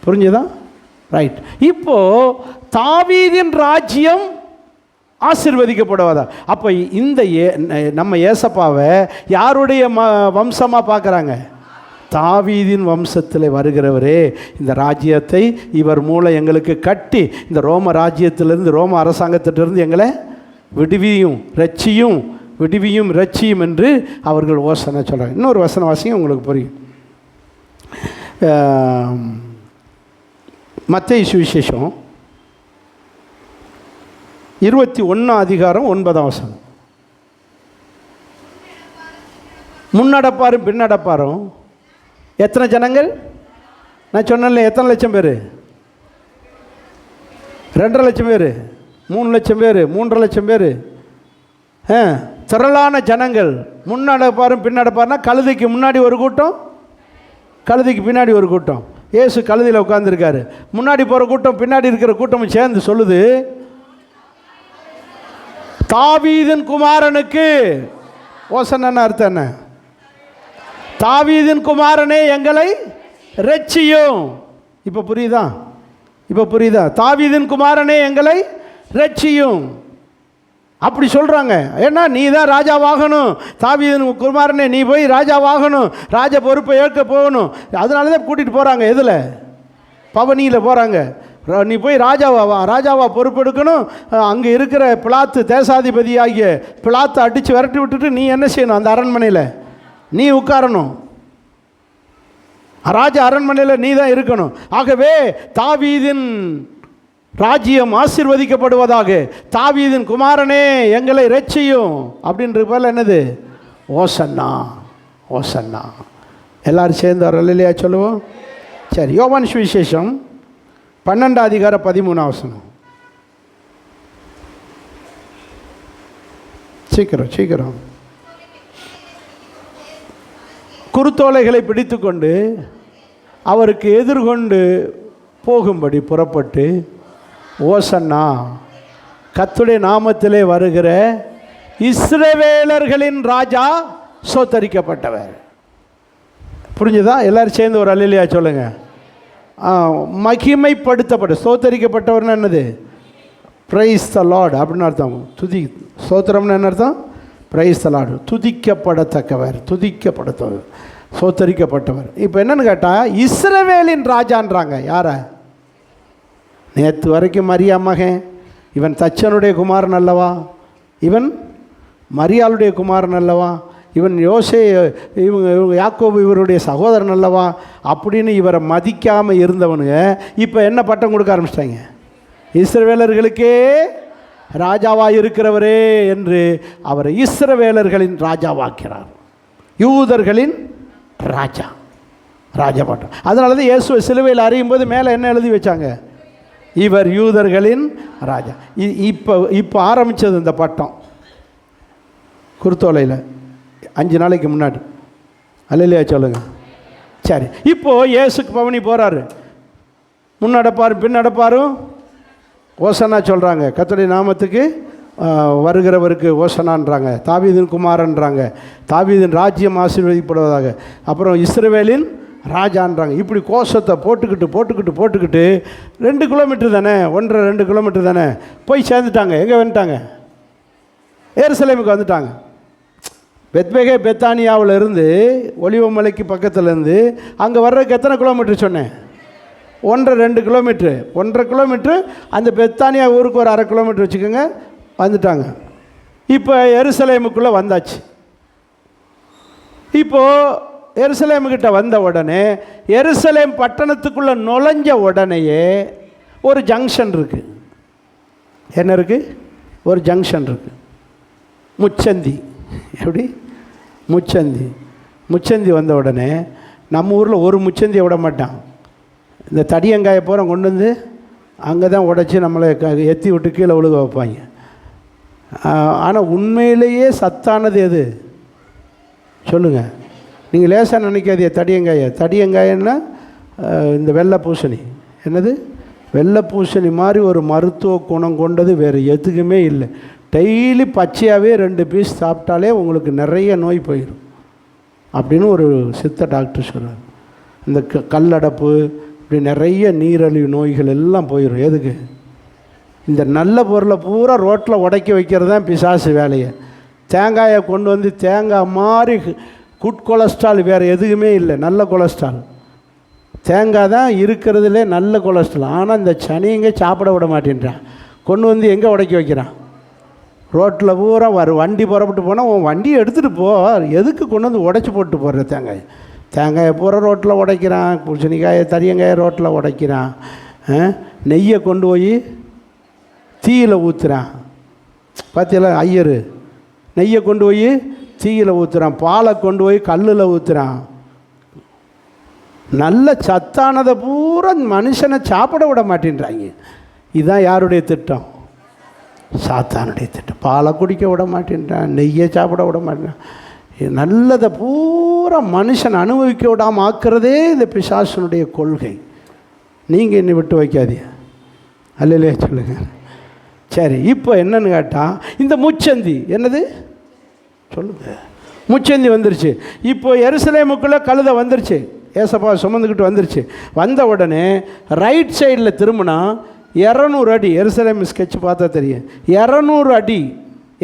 புரிஞ்சுதா? ரைட். இப்போது தாவீதின் ராஜ்யம் ஆசீர்வதிக்கப்படுவதா? அப்போ இந்த நம்ம ஏசப்பாவை யாருடைய வம்சமாக பார்க்குறாங்க? தாவீதின் வம்சத்தில் வருகிறவரே இந்த ராஜ்யத்தை இவர் மூலம் எங்களுக்கு கட்டி இந்த ரோம ராஜ்யத்திலிருந்து ரோம அரசாங்கத்திலிருந்து எங்களை விடுவியும் ரட்சியும், விடுவியும் ரட்சியும் என்று அவர்கள் ஓசனை சொல்கிறாங்க. இன்னொரு வசன வாசியம் உங்களுக்கு புரியும். மத்தேயு சுவிசேஷம் 21:9. முன்னடப்பாரும் பின்னடப்பாரும் எத்தனை ஜனங்கள்? நான் சொன்னேன்ல, எத்தனை லட்சம் பேர்? 2.5 லட்சம் பேர், 3 லட்சம் பேர், 3.5 லட்சம் பேர். திரளான ஜனங்கள். முன்னடப்பாரும் பின்னடப்பாருனா கழுதைக்கு முன்னாடி ஒரு கூட்டம், கழுதைக்கு பின்னாடி ஒரு கூட்டம். இயேசு கழுதையில் உட்கார்ந்துருக்காரு. முன்னாடி போகிற கூட்டம் பின்னாடி இருக்கிற கூட்டம் சேர்ந்து சொல்லுது, தாவீதின் குமாரனுக்கு ஓசன்னா அர்த்தம் என்ன? தாவீதின் குமாரனே எங்களை ரட்சியும். இப்போ புரியுதா? இப்போ புரியுதா? தாவீதின் குமாரனே எங்களை ரட்சியும் அப்படி சொல்கிறாங்க. ஏன்னா நீ தான் ராஜாவாகணும், தாவீதின் குமாரனே நீ போய் ராஜாவாகணும், ராஜ பொறுப்பை ஏற்க போகணும். அதனால தான் கூட்டிகிட்டு போகிறாங்க. எதில்? பவனியில் போகிறாங்க. நீ போய் ராஜாவா பொறுப்பெடுக்கணும். அங்கே இருக்கிற பிலாத்து தேசாதிபதி ஆகிய பிலாத்தை அடித்து விரட்டி விட்டுட்டு நீ என்ன செய்யணும்? அந்த அரண்மனையில் நீ உட்காரணும். ராஜ அரண்மனையில் நீ தான் இருக்கணும். ஆகவே தாவீதின் ராஜ்யம் ஆசீர்வதிக்கப்படுவதாக, தாவீதின் குமாரனே எங்களை ரட்சியும் அப்படின்ற போல என்னது? ஓசன்னா, ஓசன்னா. எல்லாரும் சேர்ந்து அல்லேலூயா சொல்லுவோம். சரி, யோவான் சுவிசேஷம் 12:13. சீக்கிரம் சீக்கிரம். குருத்தோலைகளை பிடித்து கொண்டு அவருக்கு எதிர்கொண்டு போகும்படி புறப்பட்டு, ஓசன்னா, கர்த்தருடைய நாமத்திலே வருகிற இஸ்ரவேலர்களின் ராஜா சோத்தரிக்கப்பட்டவர். புரிஞ்சுதா? எல்லாரும் சேர்ந்து ஒரு அல்லேலூயா சொல்லுங்க. மகிமைப்படுத்தப்பட்ட, சோத்தரிக்கப்பட்டவர்னு என்னது? பிரைஸ் த லார்ட் அப்படின்னு அர்த்தம். துதி, சோத்திரம்னு என்ன அர்த்தம்? பிரைஸ் த லார்ட், துதிக்கப்படத்தக்கவர், துதிக்கப்படத்தவர், சோத்தரிக்கப்பட்டவர். இப்போ என்னன்னு கேட்டால், இஸ்ரவேலின் ராஜான்றாங்க. யாரை? நேற்று வரைக்கும் மரியா மகன், இவன் தச்சனுடைய குமாரன் அல்லவா, இவன் மரியாளுடைய குமாரன் அல்லவா, இவன் யோசே, இவங்க யாக்கோபு இவருடைய சகோதரன் அல்லவா அப்படின்னு இவரை மதிக்காமல் இருந்தவனுங்க இப்போ என்ன பட்டம் கொடுக்க ஆரம்பிச்சிட்டாங்க? இஸ்ரவேலர்களுக்கே ராஜாவாக இருக்கிறவரே என்று அவரை இஸ்ரவேலர்களின் ராஜாவாக்கிறார். யூதர்களின் ராஜா, ராஜா பட்டம். அதனால தான் இயேசுவை சிலுவையில் அறையும் போது மேலே என்ன எழுதி வச்சாங்க? இவர் யூதர்களின் ராஜா. இப்போ ஆரம்பித்தது இந்த பட்டம் குருத்தோலையில் 5 நாளைக்கு முன்னாடி. அல்லேலூயா சொல்லுங்க. சரி, இப்போது இயேசுக்கு பவனி போகிறாரு. முன்னடப்பார் பின்னடப்பாரும் ஓசனா சொல்கிறாங்க. கர்த்தருடைய நாமத்துக்கு வருகிறவருக்கு ஓசனான்றாங்க. தாவீதின் குமாரன்றாங்க. தாவீதின் ராஜ்யம் ஆசீர்வதிக்கப்படுவதாக. அப்புறம் இஸ்ரவேலின் ராஜான்றாங்க. இப்படி கோஷத்தை போட்டுக்கிட்டு 2 கிலோமீட்டர் தானே, 1.5-2 கிலோமீட்டர் தானே போய் சேர்ந்துட்டாங்க. எங்கே வந்துட்டாங்க? எருசலேமுக்கு வந்துட்டாங்க. பெத்பகே பெத்தானியாவில் இருந்து ஒலிவமலைக்கு பக்கத்துலேருந்து அங்கே வர்றதுக்கு எத்தனை கிலோமீட்டர் சொன்னேன்? 1.5-2 கிலோமீட்ரு. 1.5 கிலோமீட்ரு. அந்த பெத்தானியா ஊருக்கு ஒரு 1/2 கிலோமீட்டர் வச்சுக்கோங்க. வந்துட்டாங்க. இப்போ எருசலேமுக்குள்ளே வந்தாச்சு. இப்போது எருசலேமுக்கிட்ட வந்த உடனே, எருசலேம் பட்டணத்துக்குள்ளே நுழைஞ்ச உடனேயே ஒரு ஜங்ஷன் இருக்குது. என்ன இருக்குது? ஒரு ஜங்ஷன் இருக்குது. முச்சந்தி. எப்படி? முச்சந்தி வந்த உடனே நம்ம ஊரில் ஒரு முச்சந்தியை விட மாட்டான். இந்த தடியங்காயை பூரா கொண்டு வந்து அங்கே தான் உடச்சி நம்மளை எத்தி விட்டு கீழே விழுக வைப்பாங்க. ஆனால் உண்மையிலேயே சத்தானது எது சொல்லுங்கள்? நீங்கள் லேசாக நினைக்காதீங்க. தடியங்காயன்னா இந்த வெள்ளை பூசணி. என்னது? வெள்ளை பூசணி மாதிரி ஒரு மருத்துவ குணம் கொண்டது வேறு எதுக்குமே இல்லை. டெய்லி பச்சையாகவே 2 பீஸ் சாப்பிட்டாலே உங்களுக்கு நிறைய நோய் போயிடும் அப்படின்னு ஒரு சித்த டாக்டர் சொல்கிறார். இந்த கல்லடப்பு, இப்படி நிறைய நீரழிவு நோய்கள் எல்லாம் போயிடும். எதுக்கு? இந்த நல்ல பொருளை பூரா ரோட்டில் உடைக்க வைக்கிறது தான் பிசாசு வேலையை. தேங்காயை கொண்டு வந்து தேங்காய் மாதிரி குட் கொலஸ்ட்ரால் வேறு எதுக்குமே இல்லை. நல்ல கொலஸ்ட்ரால் தேங்காய் தான் இருக்கிறதுலே நல்ல கொலஸ்ட்ரால். ஆனால் இந்த சனிங்க சாப்பிட விட மாட்டேன்றான். கொண்டு வந்து எங்கே உடைக்க வைக்கிறான்? ரோட்டில் பூரா வண்டி புறப்பட்டு போனால் உன் வண்டியை எடுத்துகிட்டு போ, எதுக்கு கொண்டு வந்து உடைச்சி போட்டு போடுற? தேங்காயை பூரா ரோட்டில் உடைக்கிறான். பூசணிக்காயை தரியங்காயை ரோட்டில் உடைக்கிறான். நெய்யை கொண்டு போய் தீயில் ஊற்றுறான். பார்த்தீங்களா? ஐயர் நெய்யை கொண்டு போய் தீயில் ஊற்றுறான். பாலை கொண்டு போய் கல்லில் ஊற்றுறான். நல்ல சத்தானதை பூரா மனுஷனை சாப்பிட விட மாட்டேன்றாங்க. இதுதான் யாருடைய திட்டம்? சாத்தானுடைய திட்டம். பாலை குடிக்க விட மாட்டேன்றான், நெய்யை சாப்பிட விட மாட்டேன். நல்லதை பூரா மனுஷன் அனுபவிக்க விடாமல் ஆக்கிறதே இந்த பிசாசனுடைய கொள்கை. நீங்கள் என்னை விட்டு வைக்காதீங்க. அல்லையே சொல்லுங்க. சரி, இப்போ என்னன்னு கேட்டால், இந்த முச்சந்தி என்னது சொல்லுங்கள்? முச்சந்தி வந்துருச்சு. இப்போ எருசலேமுக்குள்ளே கழுதை வந்துருச்சு. ஏசப்பா சுமந்துக்கிட்டு வந்துருச்சு. வந்த உடனே ரைட் சைடில் திரும்பினா 200 அடி. எருசலேம் ஸ்கெட்ச் பார்த்தா தெரியும். 200 அடி.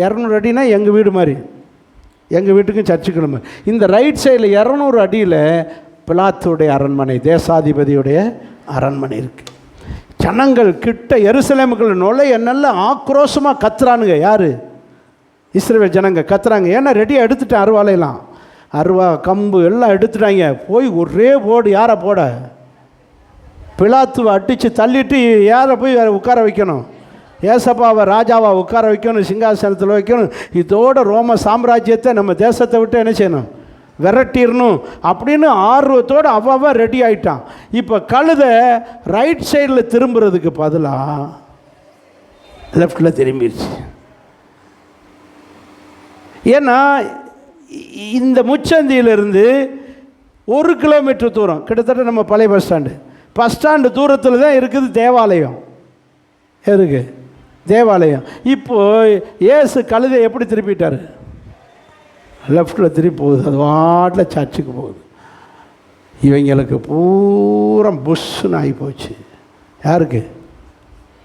200 அடினா எங்கள் வீடு மாதிரி, எங்கள் வீட்டுக்கும் சர்ச்சுக்கிழமை. இந்த ரைட் சைடில் 200 அடியில் பிலாத்துடைய அரண்மனை, தேசாதிபதியுடைய அரண்மனை இருக்குது. ஜனங்கள் கிட்ட எருசலேமுக்குள்ள நுழைய நல்ல ஆக்ரோஷமாக கத்துறானுங்க. யார்? இஸ்ரவேல் ஜனங்க கத்துறாங்க. ஏன்னா ரெடியாக எடுத்துட்டேன். அருவாலையெல்லாம், அருவா கம்பு எல்லாம் எடுத்துட்டாங்க. போய் ஒரே போடு. யாரை போட? பிலாத்துவை அடித்து தள்ளிட்டு யாரை போய் உட்கார வைக்கணும்? ஏசப்பாவை ராஜாவை உட்கார வைக்கணும், சிங்காசனத்தில் வைக்கணும். இதோட ரோம சாம்ராஜ்யத்தை நம்ம தேசத்தை விட்டு என்ன செய்யணும்? விரட்டிடணும் அப்படின்னு ஆர்வத்தோடு அவன் ரெடி ஆகிட்டான். இப்போ கழுதை ரைட் சைடில் திரும்புறதுக்கு பதிலாக லெஃப்டில் திரும்பிடுச்சு. ஏன்னா இந்த முச்சந்தியிலிருந்து 1 கிலோமீட்டர் தூரம், கிட்டத்தட்ட நம்ம பழைய பஸ் ஸ்டாண்டு தூரத்தில் தான் இருக்குது தேவாலயம். இருக்கு தேவாலயம். இப்போது இயேசு கழுதை எப்படி திருப்பிட்டார்? லெஃப்டில் திருப்பி போகுது, அது வாட்டில் சர்ச்சுக்கு போகுது. இவங்களுக்கு பூரா புஷ்ஷுன்னு ஆகி போச்சு. யாருக்கு?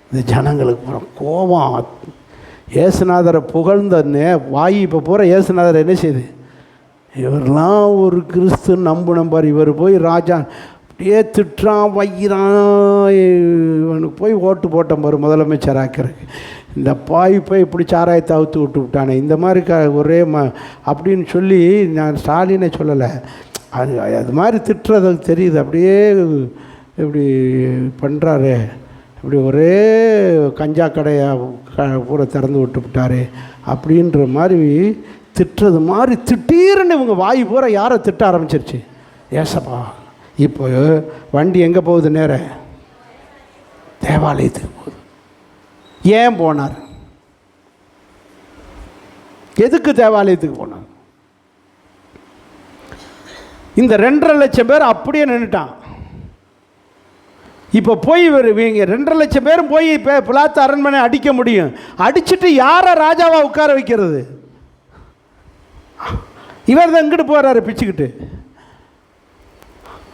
இந்த ஜனங்களுக்கு பூரா கோபம். இயேசுநாதரை புகழ்ந்த வாய் இப்போ பூரா இயேசுநாதரை என்ன செய்யுது? இவரெல்லாம் ஒரு கிறிஸ்து நம்புனம்பார், இவர் போய் ராஜா அப்படியே திட்டுறான், வைக்கிறான், இவனுக்கு போய் ஓட்டு போட்டோம் பாரு முதலமைச்சர் ஆக்கிறதுக்கு. இந்த பாய் போய் இப்படி சாராயத்தை அவுத்து விட்டு விட்டானே, இந்த மாதிரி ஒரே அப்படின்னு சொல்லி நான் ஸ்டாலினை சொல்லலை, அது மாதிரி திட்டுறது தெரியுது. அப்படியே இப்படி பண்ணுறாரு, இப்படி ஒரே கஞ்சா கடையை பூரா திறந்து விட்டு விட்டாரு அப்படின்ற மாதிரி திட்டுறது மாதிரி திட்டீர்னு இவங்க வாய் பூரா யாரை திட்ட ஆரம்பிச்சிருச்சு? ஏசப்பா. இப்போ வண்டி எங்கே போகுது? நேர தேவாலயத்துக்கு போகுது. ஏன் போனார்? எதுக்கு தேவாலயத்துக்கு போனார்? இந்த 2.5 லட்சம் பேர் அப்படியே நின்றுட்டான். இப்போ போய் இவங்க 2.5 லட்சம் பேரும் போய் இப்போ பிலாத்து அரண்மனை அடிக்க முடியும். அடிச்சுட்டு யாரை ராஜாவாக உட்கார வைக்கிறது? இவர் தான் இங்கிட்டு போகிறாரு பிச்சுக்கிட்டு.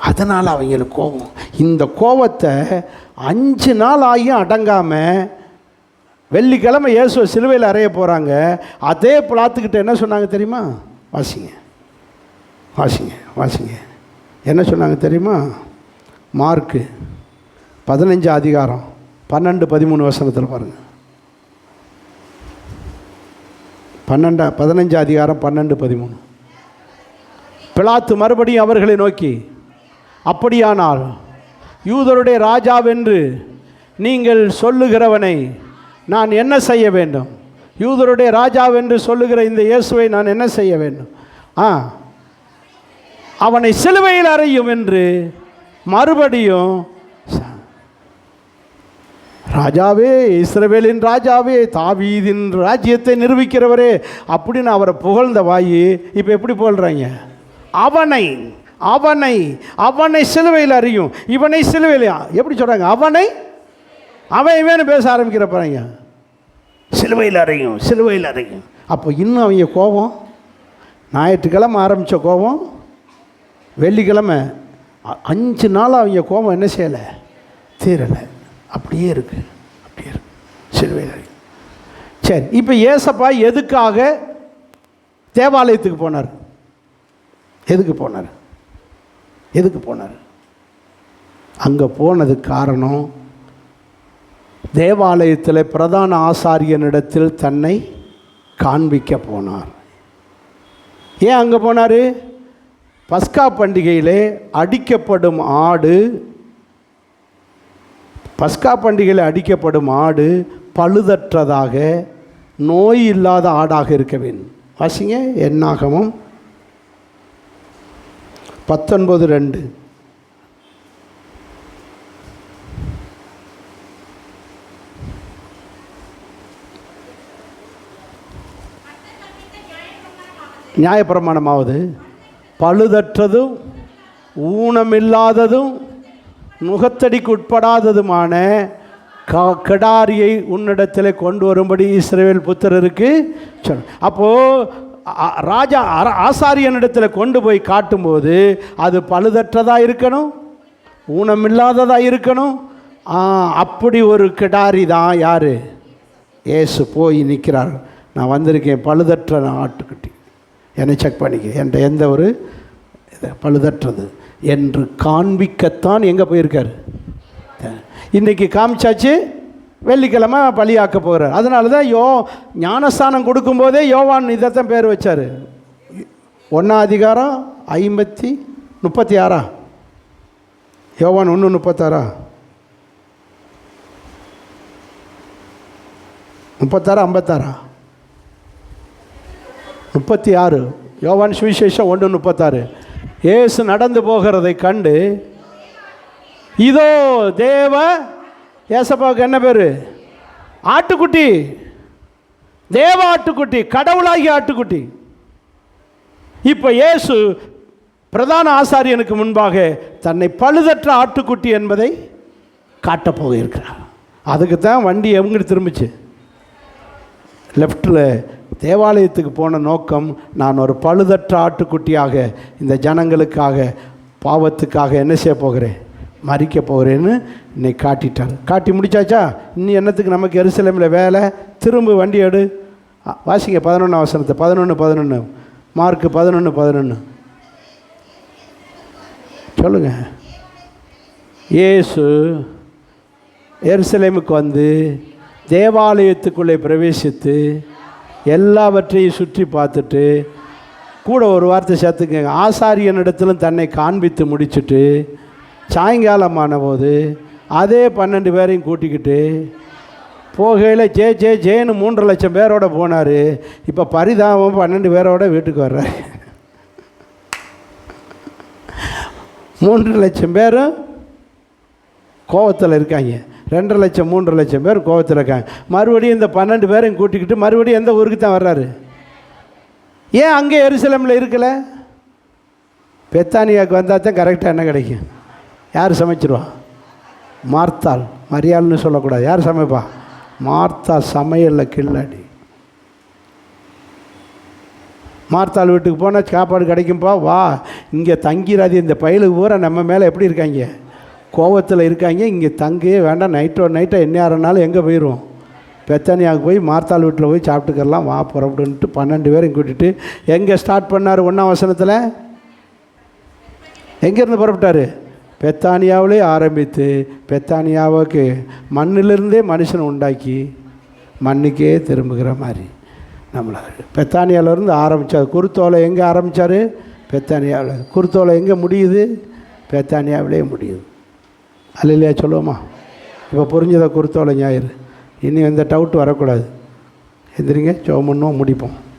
அதனால் அவங்களுக்கு கோபம். இந்த கோபத்தை 5 நாள் ஆகியும் அடங்காமல் வெள்ளிக்கிழமை இயேசுவை சிலுவையில் அறைய போகிறாங்க. அதே பிலாத்துக்கிட்ட என்ன சொன்னாங்க தெரியுமா? வாசிங்க வாசிங்க வாசிங்க. என்ன சொன்னாங்க தெரியுமா? மார்க்கு 15 அதிகாரம் 12-13 வசனத்தில் பாருங்கள். 15 அதிகாரம் 12-13. பிலாத்து மறுபடியும் அவர்களை நோக்கி, அப்படியானால் யூதருடைய ராஜாவென்று நீங்கள் சொல்லுகிறவனை நான் என்ன செய்ய வேண்டும்? யூதருடைய ராஜாவென்று சொல்லுகிற இந்த இயேசுவை நான் என்ன செய்ய வேண்டும்? அவனை சிலுவையில் அறையும் என்று மறுபடியும், ராஜாவே, இஸ்ரவேலின் ராஜாவே, தாவீதின் ராஜ்யத்தை நிரூபிக்கிறவரே அப்படின்னு அவரை புகழ்ந்த வாயி இப்போ எப்படி புகழ்றாங்க? அவனை அவனை அவனை சிலுவையில் அறியும், இவனை சிலுவையில் எப்படி சொல்கிறாங்க? அவன் இவனு பேச ஆரம்பிக்கிறப்பாங்க. சிலுவையில் அறையும், சிலுவையில் அறையும். அப்போ இன்னும் அவங்க கோபம், ஞாயிற்றுக்கிழமை ஆரம்பித்த கோபம் வெள்ளிக்கிழமை 5 நாள் அவங்க கோபம் என்ன செய்யலை? தீரலை. அப்படியே இருக்கு, அப்படியே இருக்கு, சிலுவையில் அறையும். சரி, இப்போ ஏசப்பா எதுக்காக தேவாலயத்துக்கு போனார்? எதுக்கு போனார்? எதுக்கு போனார்? அங்கே போனதுக்கு காரணம், தேவாலயத்தில் பிரதான ஆசாரியனிடத்தில் தன்னை காண்பிக்க போனார். ஏன் அங்கே போனார்? பஸ்கா பண்டிகையிலே அடிக்கப்படும் ஆடு, பஸ்கா பண்டிகையில் அடிக்கப்படும் ஆடு பழுதற்றதாக நோய் இல்லாத ஆடாக இருக்க வேண்டும். வாசிங்க என்னாகமம் 19:2. நியாயப்பிரமாணமாவது பழுதற்றதும் ஊனமில்லாததும் நுகத்தடிக்கு உட்படாததுமான கிடாரியை உன்னிடத்தில் கொண்டு வரும்படி இஸ்ரவேல் புத்திரருக்கு சொன்ன. அப்போது ராஜா ஆசாரியனிடத்தில் கொண்டு போய் காட்டும்போது அது பழுதற்றதாக இருக்கணும், ஊனமில்லாததாக இருக்கணும். அப்படி ஒரு கிடாரி தான் யார்? ஏசு போய் நிற்கிறார். நான் வந்திருக்கேன் பழுதற்ற ஆட்டுக்குட்டி, என்னை செக் பண்ணிக்க, என்கிட்ட எந்த ஒரு பழுதற்றது என்று காண்பிக்கத்தான் எங்கே போயிருக்கார்? இன்றைக்கி காமிச்சாச்சு, வெள்ளிக்கிழமை பலியாக்க போகிறார். அதனால தான் ஞானஸ்தானம் கொடுக்கும்போதே யோவான் இதைத்தான் பேர் வச்சார். 1 அதிகாரம் 36. யோவான் 1:36. 36 36. யோவான் சுவிசேஷம் 1:36. இயேசு நடந்து போகிறதை கண்டு, இதோ தேவ, ஏசப்பாவுக்கு என்ன பேர்? ஆட்டுக்குட்டி. தேவ ஆட்டுக்குட்டி, கடவுளாகிய ஆட்டுக்குட்டி. இப்போ இயேசு பிரதான ஆசாரியனுக்கு முன்பாக தன்னை பழுதற்ற ஆட்டுக்குட்டி என்பதை காட்டப் போகிறார். அதுக்கு தான் வண்டி எங்கிட்டு திரும்பிச்சு? லெஃப்டில். தேவாலயத்துக்கு போன நோக்கம், நான் ஒரு பழுதற்ற ஆட்டுக்குட்டியாக இந்த ஜனங்களுக்காக பாவத்துக்காக என்ன செய்ய போகிறேன்? மறிக்க போகிறேன்னு இன்னைக்கு காட்டிட்டார். காட்டி முடிச்சாச்சா? இன்னும் என்னத்துக்கு நமக்கு எருசலேமில் வேலை? திரும்ப வண்டி எடு. வாசிங்க 11 வசனத்தை. 11 மார்க்கு 11 சொல்லுங்க. இயேசு எருசலேமுக்கு வந்து தேவாலயத்துக்குள்ளே பிரவேசித்து எல்லாவற்றையும் சுற்றி பார்த்துட்டு, கூட ஒரு வார்த்தை சேர்த்துக்கங்க, ஆசாரியனிடத்திலும் தன்னை காண்பித்து முடிச்சுட்டு சாயங்காலமான போது அதே 12 பேரையும் கூட்டிக்கிட்டு போகையில் ஜேன்னு 3 லட்சம் பேரோட போனார். இப்போ பரிதாபம் 12 பேரோட வீட்டுக்கு வர்றாரு. 3 லட்சம் பேரும் கோவத்தில் இருக்காங்க. 2 லட்சம் 3 லட்சம் பேர் கோவத்தில் இருக்காங்க. மறுபடியும் இந்த 12 பேரையும் கூட்டிக்கிட்டு மறுபடியும் எந்த ஊருக்கு தான் வர்றாரு? ஏன் அங்கே எருசலேமில் இருக்கலை? பெத்தானியாவுக்கு வந்தால் தான் கரெக்டாக என்ன கிடைக்கும்? யார் சமைச்சிருவா? மார்த்தாள். மரியாள்னு சொல்லக்கூடாது. யார் சமைப்பா? மார்த்தா சமையலில் கில்லாடி. மார்த்தாள் வீட்டுக்கு போனால் சாப்பாடு கிடைக்கும்பா, வா இங்கே தங்கிறாது. இந்த பயலுக்கு பூரா நம்ம மேலே எப்படி இருக்காங்க? கோவத்தில் இருக்காங்க. இங்கே தங்கியே வேண்டாம், நைட்டை என்ன ஆறனாலும் எங்கே போயிடுவோம்? பெத்தானியாவுக்கு போய் மார்த்தாள் வீட்டில் போய் சாப்பிட்டுக்கலாம், வா புறப்படுன்ட்டு 12 பேரையும் கூட்டிகிட்டு எங்கே ஸ்டார்ட் பண்ணார்? 1ஆம் வசனத்தில் எங்கேருந்து புறப்பட்டார்? பெத்தானியாவிலே ஆரம்பித்து பெத்தானியாவுக்கு மண்ணிலிருந்தே மனுஷனை உண்டாக்கி மண்ணுக்கே திரும்புகிற மாதிரி நம்மளை பெத்தானியாவிலேருந்து ஆரம்பித்தார். குருத்தோலை எங்கே ஆரம்பித்தார்? பெத்தானியாவில். குருத்தோலை எங்கே முடியுது? பெத்தானியாவிலே முடியுது. அல்லையா சொல்லுவோமா? இப்போ புரிஞ்சதை குருத்தோலை ஞாயிறு. இனி எந்த டவுட்டு வரக்கூடாது. எந்திரிங்க, ஜெபம் பண்ணுவோம், முடிப்போம்.